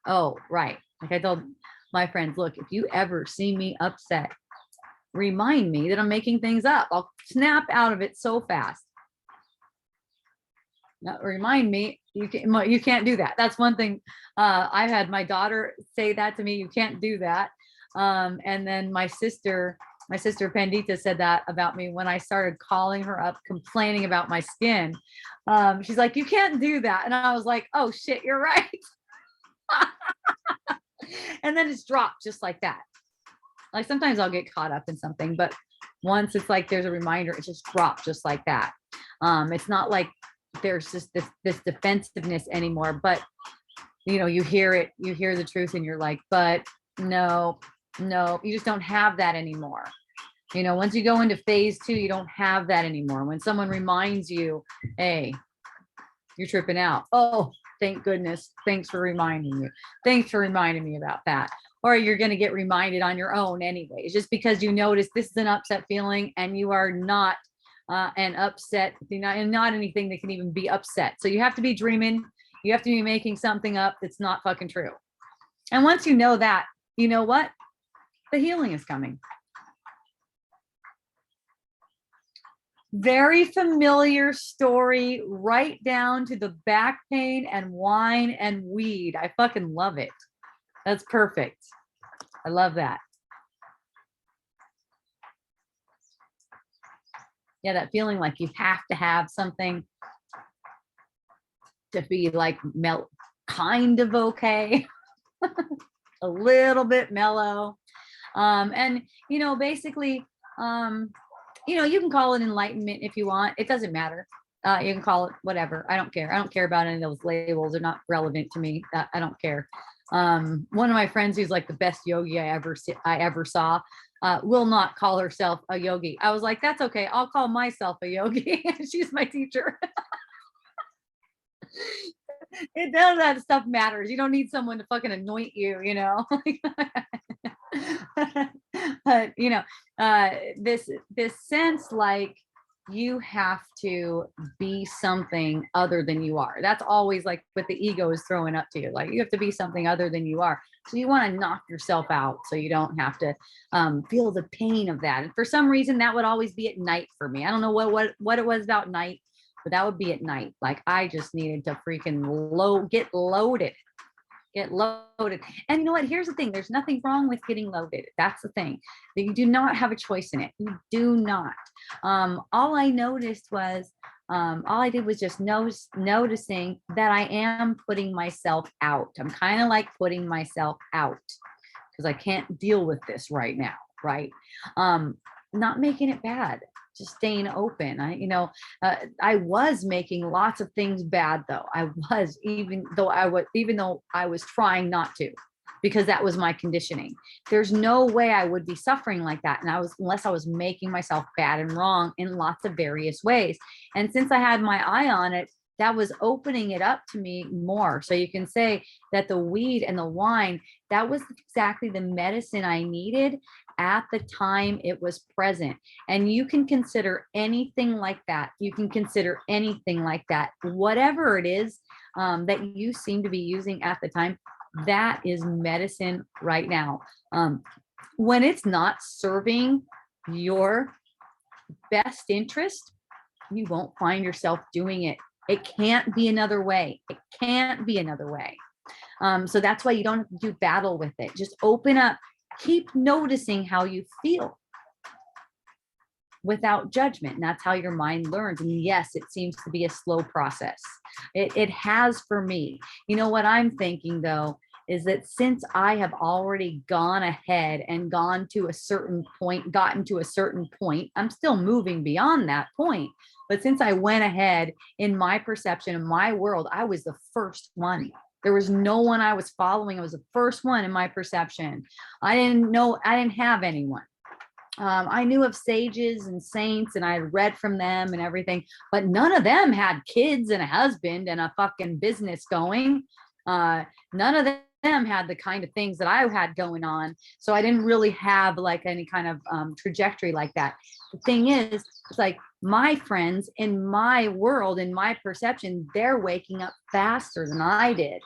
Oh, right. Like I told my friends, look, if you ever see me upset, remind me that I'm making things up. I'll snap out of it so fast. Now, remind me, you can't do that. That's one thing. I had my daughter say that to me, you can't do that. And then my sister Pandita said that about me when I started calling her up, complaining about my skin. She's like, you can't do that. And I was like, oh shit, you're right. And then it's dropped just like that. Like sometimes I'll get caught up in something, but once it's like there's a reminder, it just dropped just like that. It's not like there's just this defensiveness anymore, but you hear it, you hear the truth, and you're like, but no, you just don't have that anymore. Once you go into phase 2, you don't have that anymore. When someone reminds you, hey, you're tripping out. Oh, thank goodness. Thanks for reminding me. Thanks for reminding me about that. Or you're going to get reminded on your own anyways, just because you notice this is an upset feeling and you are not an upset, not anything that can even be upset. So you have to be dreaming. You have to be making something up that's not fucking true. And once you know that, you know what? The healing is coming. Very familiar story, right down to the back pain and wine and weed. I fucking love it. That's perfect. I love that. Yeah, that feeling like you have to have something to be like kind of okay. A little bit mellow. And basically, you can call it enlightenment if you want. It doesn't matter. You can call it whatever. I don't care. I don't care about any of those labels. They're not relevant to me. I don't care. One of my friends who's like the best yogi I ever saw will not call herself a yogi. I was like, that's okay. I'll call myself a yogi. She's my teacher. It does, that stuff matters. You don't need someone to fucking anoint you, but this sense like you have to be something other than you are. That's always like what the ego is throwing up to you. Like you have to be something other than you are. So you want to knock yourself out so you don't have to feel the pain of that. And for some reason, that would always be at night for me. I don't know what it was about night, but that would be at night. Like I just needed to freaking get loaded. get loaded. And you know what? Here's the thing. There's nothing wrong with getting loaded. That's the thing. That you do not have a choice in it. You do not. All I noticed was, all I did was just noticing that I am putting myself out. I'm kind of like putting myself out because I can't deal with this right now. Right. Not making it bad, just staying open. I was making lots of things bad though. I was, even though I was trying not to, because that was my conditioning. There's no way I would be suffering like that. And unless I was making myself bad and wrong in lots of various ways. And since I had my eye on it, that was opening it up to me more. So you can say that the weed and the wine, that was exactly the medicine I needed at the time it was present. And you can consider anything like that. You can consider anything like that. Whatever it is that you seem to be using at the time, that is medicine right now. When it's not serving your best interest, you won't find yourself doing it. It can't be another way. It can't be another way. So that's why you don't have to do battle with it. Just open up, keep noticing how you feel without judgment. And that's how your mind learns. And yes, it seems to be a slow process. It has for me. You know what I'm thinking though, is that since I have already gone ahead and gotten to a certain point, I'm still moving beyond that point. But since I went ahead in my perception, in my world, I was the first one. There was no one I was following. I was the first one in my perception. I didn't have anyone. I knew of sages and saints and I had read from them and everything, but none of them had kids and a husband and a fucking business going. None of them had the kind of things that I had going on. So I didn't really have like any kind of trajectory like that. The thing is, it's like my friends in my world, in my perception, they're waking up faster than I did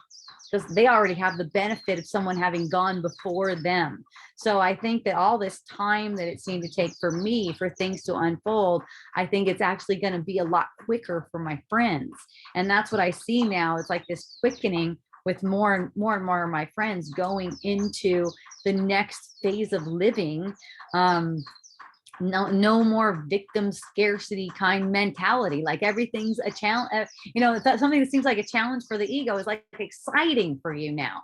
because they already have the benefit of someone having gone before them. So I think that all this time that it seemed to take for me for things to unfold, I think it's actually going to be a lot quicker for my friends. And that's what I see now. It's like this quickening with more and more of my friends going into the next phase of living. No more victim scarcity kind mentality. Like everything's a challenge. That's something that seems like a challenge for the ego is like exciting for you now.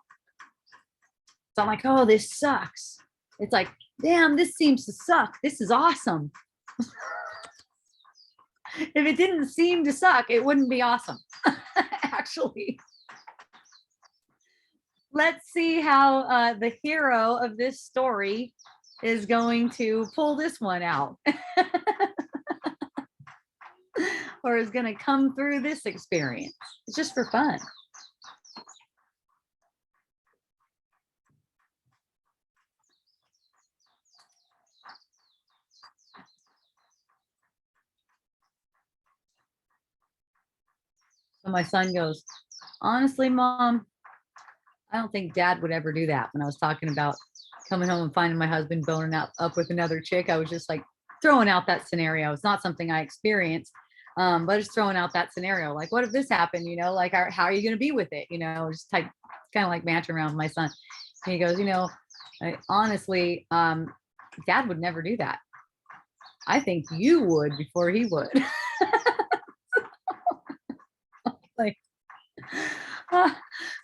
So I'm like, oh, this sucks. It's like, damn, this seems to suck. This is awesome. If it didn't seem to suck, it wouldn't be awesome. Actually. Let's see how the hero of this story is going to pull this one out. Or is going to come through this experience. It's just for fun. So my son goes, honestly, Mom, I don't think Dad would ever do that. When I was talking about coming home and finding my husband boning up with another chick, I was just like throwing out that scenario. It's not something I experienced, but just throwing out that scenario. Like, what if this happened? Like, how are you going to be with it? Just kind of like matching around with my son. And he goes, honestly, Dad would never do that. I think you would before he would. Like,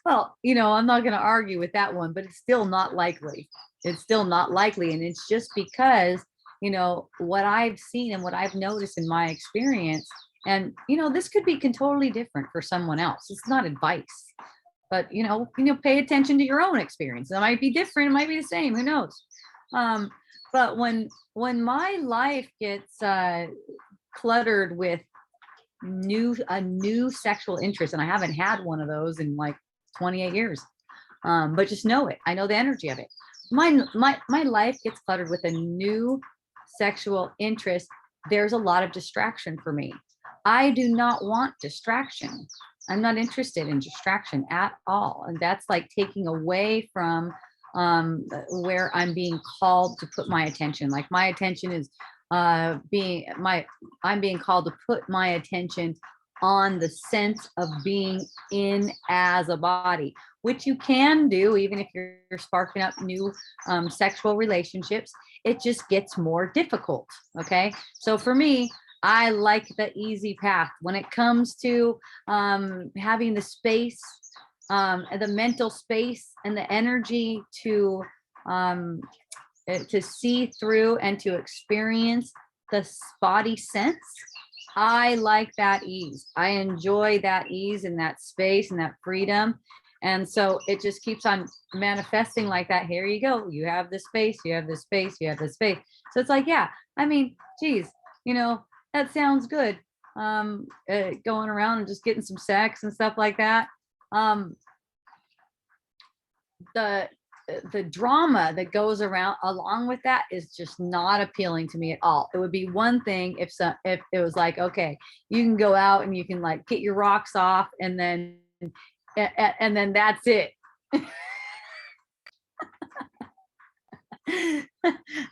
well, I'm not going to argue with that one, but it's still not likely. It's still not likely. And it's just because, what I've seen and what I've noticed in my experience. And, this could be totally different for someone else. It's not advice, but, pay attention to your own experience. It might be different. It might be the same. Who knows? But when my life gets cluttered with a new sexual interest, and I haven't had one of those in like 28 years, but just know it. I know the energy of it. My life gets cluttered with a new sexual interest. There's a lot of distraction for me. I do not want distraction. I'm not interested in distraction at all, and that's like taking away from where I'm being called to put my attention. Like my attention is I'm being called to put my attention on the sense of being in as a body, which you can do even if you're sparking up new sexual relationships. It just gets more difficult. Okay. So for me, I like the easy path when it comes to having the space, the mental space, and the energy um, to see through and to experience the body sense. I like that ease. I enjoy that ease and that space and that freedom. And so it just keeps on manifesting like that. Here you go. You have the space, you have the space, you have the space. So it's like, yeah, I mean, geez, that sounds good. Going around and just getting some sex and stuff like that. The the drama that goes around along with that is just not appealing to me at all. It would be one thing if it was like, okay, you can go out and you can like get your rocks off and then that's it.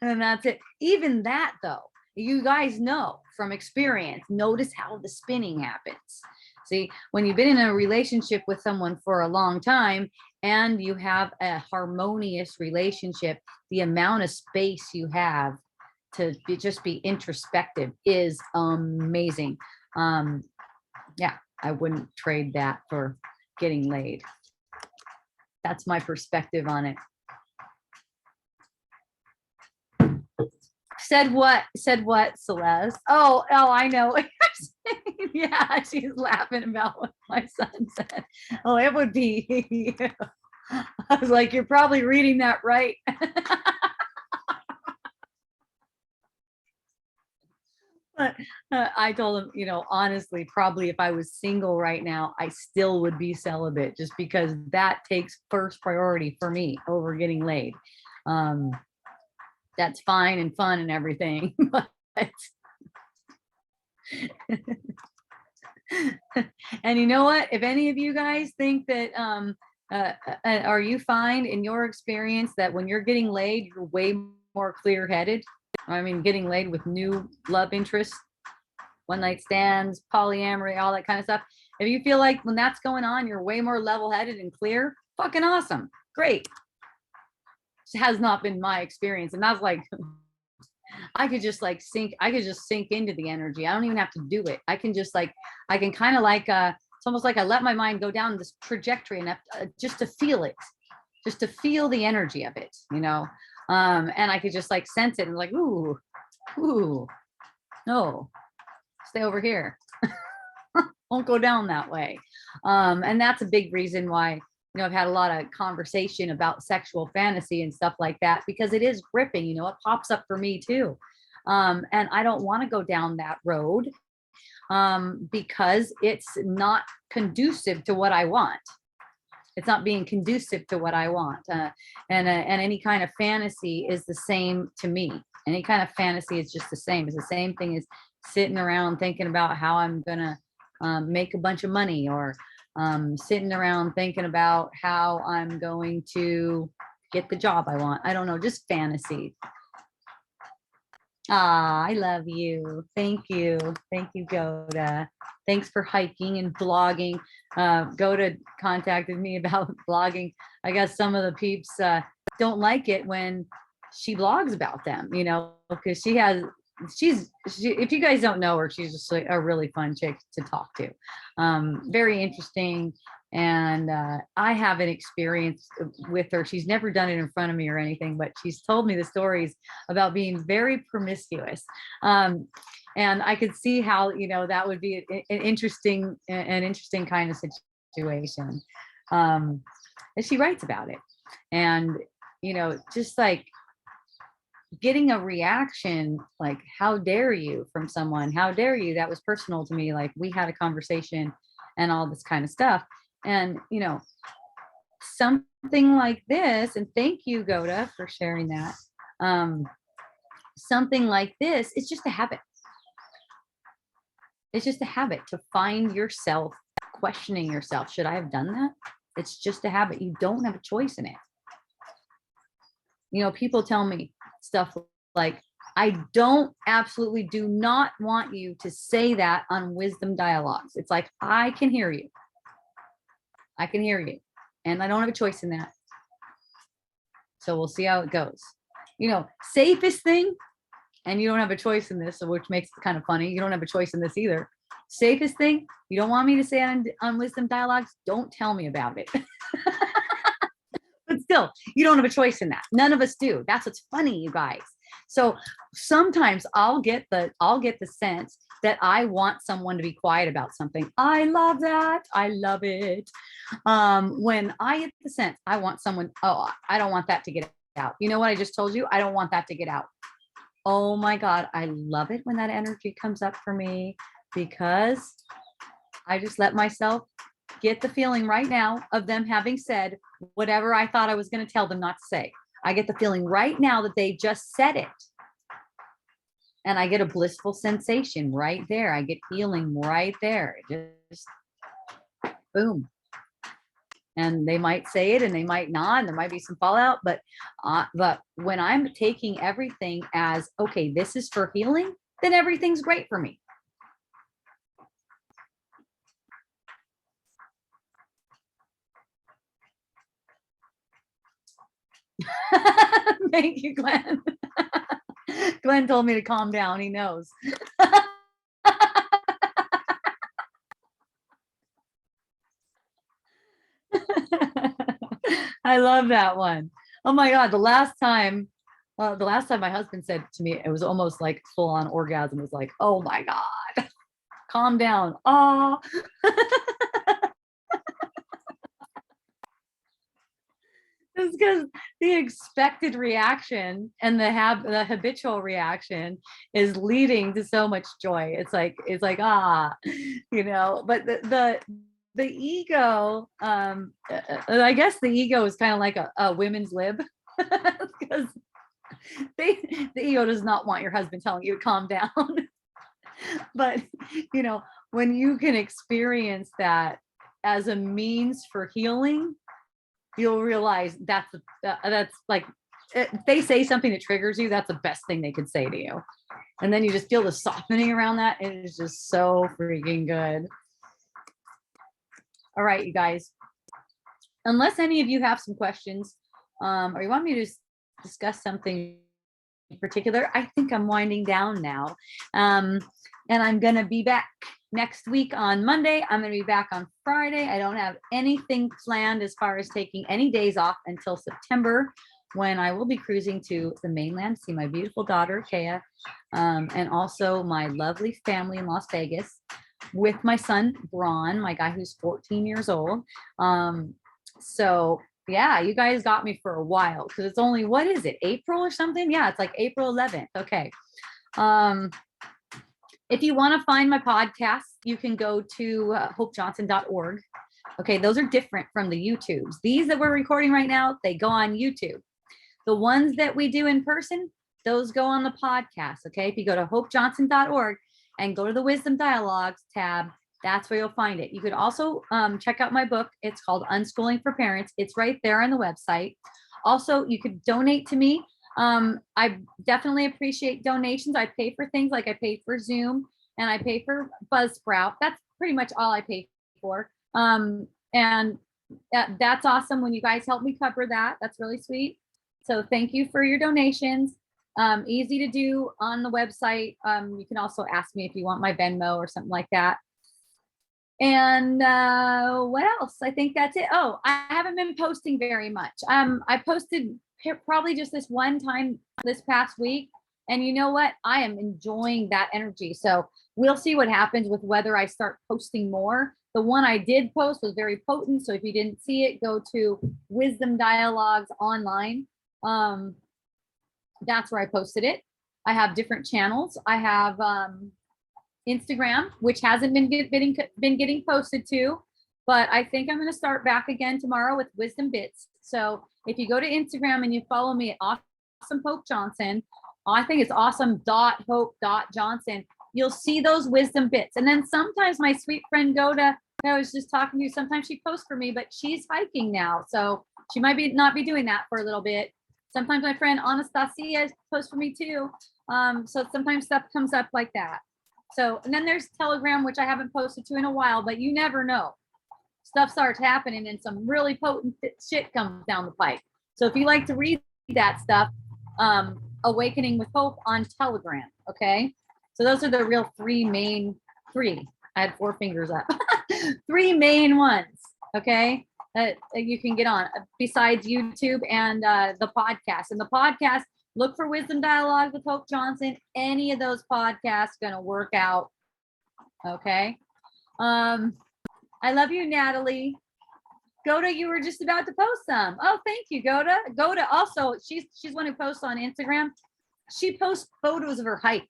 And that's it. Even that though, you guys know from experience, notice how the spinning happens. See, when you've been in a relationship with someone for a long time and you have a harmonious relationship, the amount of space you have to just be introspective is amazing. Yeah, I wouldn't trade that for getting laid. That's my perspective on it. Said what, Celeste? Oh, I know. Yeah, she's laughing about what my son said. Oh, it would be. I was like, you're probably reading that right. But I told him, honestly, probably if I was single right now, I still would be celibate just because that takes first priority for me over getting laid. That's fine and fun and everything, but and you know what? If any of you guys think that, are you find in your experience that when you're getting laid, you're way more clear-headed? I mean, getting laid with new love interests, one night stands, polyamory, all that kind of stuff. If you feel like when that's going on, you're way more level-headed and clear, fucking awesome. Great. It has not been my experience. And that's like, I could just sink into the energy. I don't even have to do it. I can kind of it's almost like I let my mind go down this trajectory and just to feel it, just to feel the energy of it, and I could just sense it and ooh, no, stay over here. Won't go down that way. And that's a big reason why, I've had a lot of conversation about sexual fantasy and stuff like that, because it is gripping, it pops up for me too. And I don't want to go down that road because it's not conducive to what I want. It's not being conducive to what I want. And any kind of fantasy is the same to me. Any kind of fantasy is just the same. It's the same thing as sitting around thinking about how I'm going to make a bunch of money, or sitting around thinking about how I'm going to get the job I want. I don't know, just fantasy. I love you. Thank you. Thank you, Goda. Thanks for hiking and blogging. Goda contacted me about blogging. I guess some of the peeps don't like it when she blogs about them, because if you guys don't know her, she's just a really fun chick to talk to. Very interesting. And I have an experience with her. She's never done it in front of me or anything, but she's told me the stories about being very promiscuous. And I could see how, that would be an interesting kind of situation. And she writes about it. And, just getting a reaction like, how dare you, from someone, how dare you, that was personal to me. Like, we had a conversation and all this kind of stuff. And, something like this, and thank you, Goda, for sharing that. Something like this, it's just a habit. It's just a habit to find yourself questioning yourself. Should I have done that? It's just a habit. You don't have a choice in it. People tell me stuff like, I absolutely do not want you to say that on Wisdom Dialogues. It's like, I can hear you. I can hear you. And I don't have a choice in that. So we'll see how it goes. You know, safest thing, and you don't have a choice in this, which makes it kind of funny. You don't have a choice in this either. Safest thing, you don't want me to say on Wisdom Dialogues, don't tell me about it. But still, you don't have a choice in that. None of us do. That's what's funny, you guys. So sometimes I'll get the sense that I want someone to be quiet about something. I love that. I love it. When I get the sense I want someone, oh, I don't want that to get out. You know what I just told you? I don't want that to get out. Oh my God, I love it when that energy comes up for me, because I just let myself get the feeling right now of them having said whatever I thought I was going to tell them not to say. I get the feeling right now that they just said it. And I get a blissful sensation right there. I get healing right there. Just boom. And they might say it and they might not, and there might be some fallout, but when I'm taking everything as, okay, this is for healing, then everything's great for me. Thank you, Glenn. Glenn told me to calm down. He knows. I love that one. Oh my God. The last time my husband said to me, it was almost like full on orgasm. It was like, oh my God, calm down. Oh, it's because the expected reaction and the habitual reaction is leading to so much joy. It's like, you know, but the ego, I guess the ego is kind of like a women's lib, because the ego does not want your husband telling you to calm down. But you know, when you can experience that as a means for healing, you'll realize that's like, if they say something that triggers you, that's the best thing they could say to you. And then you just feel the softening around that. It is just so freaking good. All right, you guys, unless any of you have some questions, or you want me to discuss something in particular, I think I'm winding down now. And I'm going to be back next week on Monday. I'm going to be back on Friday. I don't have anything planned as far as taking any days off until September, when I will be cruising to the mainland to see my beautiful daughter, Kea, and also my lovely family in Las Vegas with my son, Braun, my guy who's 14 years old. So yeah, you guys got me for a while, because it's only, what is it, April or something? Yeah, it's like April 11th. Okay. If you want to find my podcast, you can go to hopejohnson.org. Okay, those are different from the YouTubes. These that we're recording right now, they go on YouTube. The ones that we do in person, those go on the podcast. Okay, if you go to hopejohnson.org and go to the Wisdom Dialogues tab, that's where you'll find it. You could also check out my book. It's called Unschooling for Parents. It's right there on the website. Also, you could donate to me. I definitely appreciate donations. I pay for things like I pay for Zoom and I pay for Buzzsprout. That's pretty much all I pay for. And that's awesome when you guys help me cover that. That's really sweet. So thank you for your donations. Easy to do on the website. You can also ask me if you want my Venmo or something like that. And what else? I think that's it. Oh, I haven't been posting very much. I posted probably just this one time this past week. And you know what? I am enjoying that energy. So we'll see what happens with whether I start posting more. The one I did post was very potent. So if you didn't see it, go to Wisdom Dialogues online. That's where I posted it. I have different channels. I have Instagram, which hasn't been getting posted to, but I think I'm going to start back again tomorrow with Wisdom Bits. So if you go to Instagram and you follow me at Awesome Hope Johnson, I think it's awesome.hope.johnson. You'll see those wisdom bits. And then sometimes my sweet friend Goda, I was just talking to, sometimes she posts for me, but she's hiking now. So she might not be doing that for a little bit. Sometimes my friend Anastasia posts for me too. So sometimes stuff comes up like that. So, and then there's Telegram, which I haven't posted to in a while, but you never know. Stuff starts happening and some really potent shit comes down the pipe. So if you like to read that stuff, Awakening with Hope on Telegram. Okay. So those are the real three. I had 4 fingers up. 3 main ones. Okay. That you can get on besides YouTube and the podcast. And the podcast, look for Wisdom Dialogue with Hope Johnson. Any of those podcasts going to work out. Okay. I love you, Natalie. Goda, you were just about to post some. Oh, thank you, Goda. Goda also, she's one who posts on Instagram. She posts photos of her hike,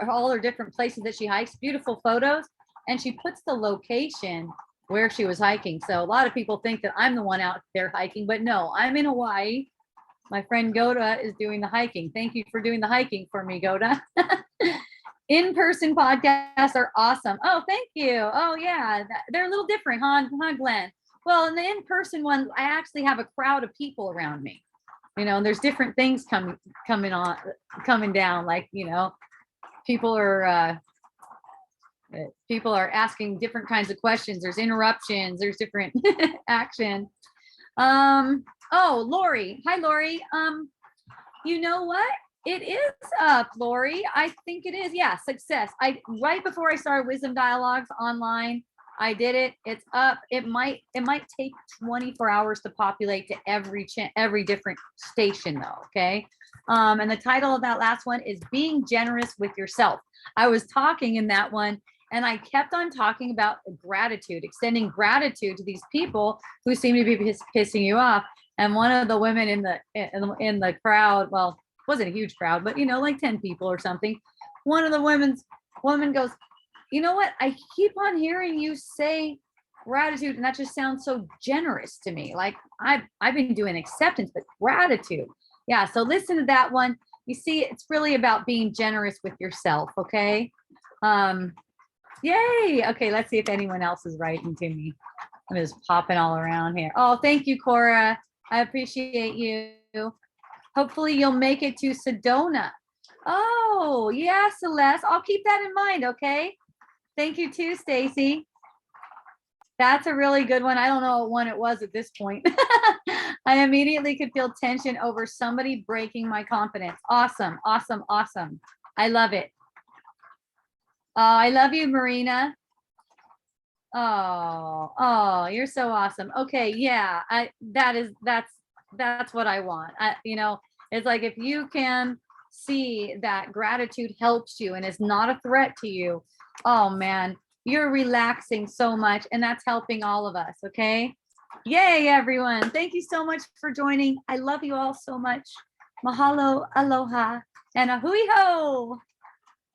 all her different places that she hikes, beautiful photos, and she puts the location where she was hiking. So a lot of people think that I'm the one out there hiking, but no, I'm in Hawaii. My friend Goda is doing the hiking. Thank you for doing the hiking for me, Goda. In-person podcasts are awesome. Oh, thank you. Oh, yeah. They're a little different, huh, Glenn? Well, in the in-person ones, I actually have a crowd of people around me. You know, and there's different things coming down. Like, you know, people are asking different kinds of questions. There's interruptions. There's different action. Oh, Lori. Hi, Lori. You know what? It is up, Lori. I think it is. Yeah, success. Right before I started Wisdom Dialogues online, I did it. It's up. It might take 24 hours to populate to every different station though. Okay. And the title of that last one is Being Generous with Yourself. I was talking in that one and I kept on talking about gratitude, extending gratitude to these people who seem to be pissing you off. And one of the women in the crowd, well, wasn't a huge crowd, but you know, like 10 people or something. One of the woman goes, you know what? I keep on hearing you say gratitude, and that just sounds so generous to me. Like I've been doing acceptance, but gratitude. Yeah. So listen to that one. You see, it's really about being generous with yourself. Okay. Yay. Okay. Let's see if anyone else is writing to me. I'm just popping all around here. Oh, thank you, Cora. I appreciate you. Hopefully you'll make it to Sedona. Oh, yeah, Celeste. I'll keep that in mind, okay? Thank you too, Stacy. That's a really good one. I don't know what one it was at this point. I immediately could feel tension over somebody breaking my confidence. Awesome, awesome, awesome. I love it. I love you, Marina. Oh, you're so awesome. Okay, yeah, that's what I want. You know, it's like if you can see that gratitude helps you and is not a threat to you, oh man, you're relaxing so much and that's helping all of us. Okay. Yay, everyone. Thank you so much for joining. I love you all so much. Mahalo, aloha, and a hui ho.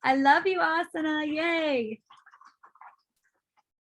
I love you, Asana. Yay.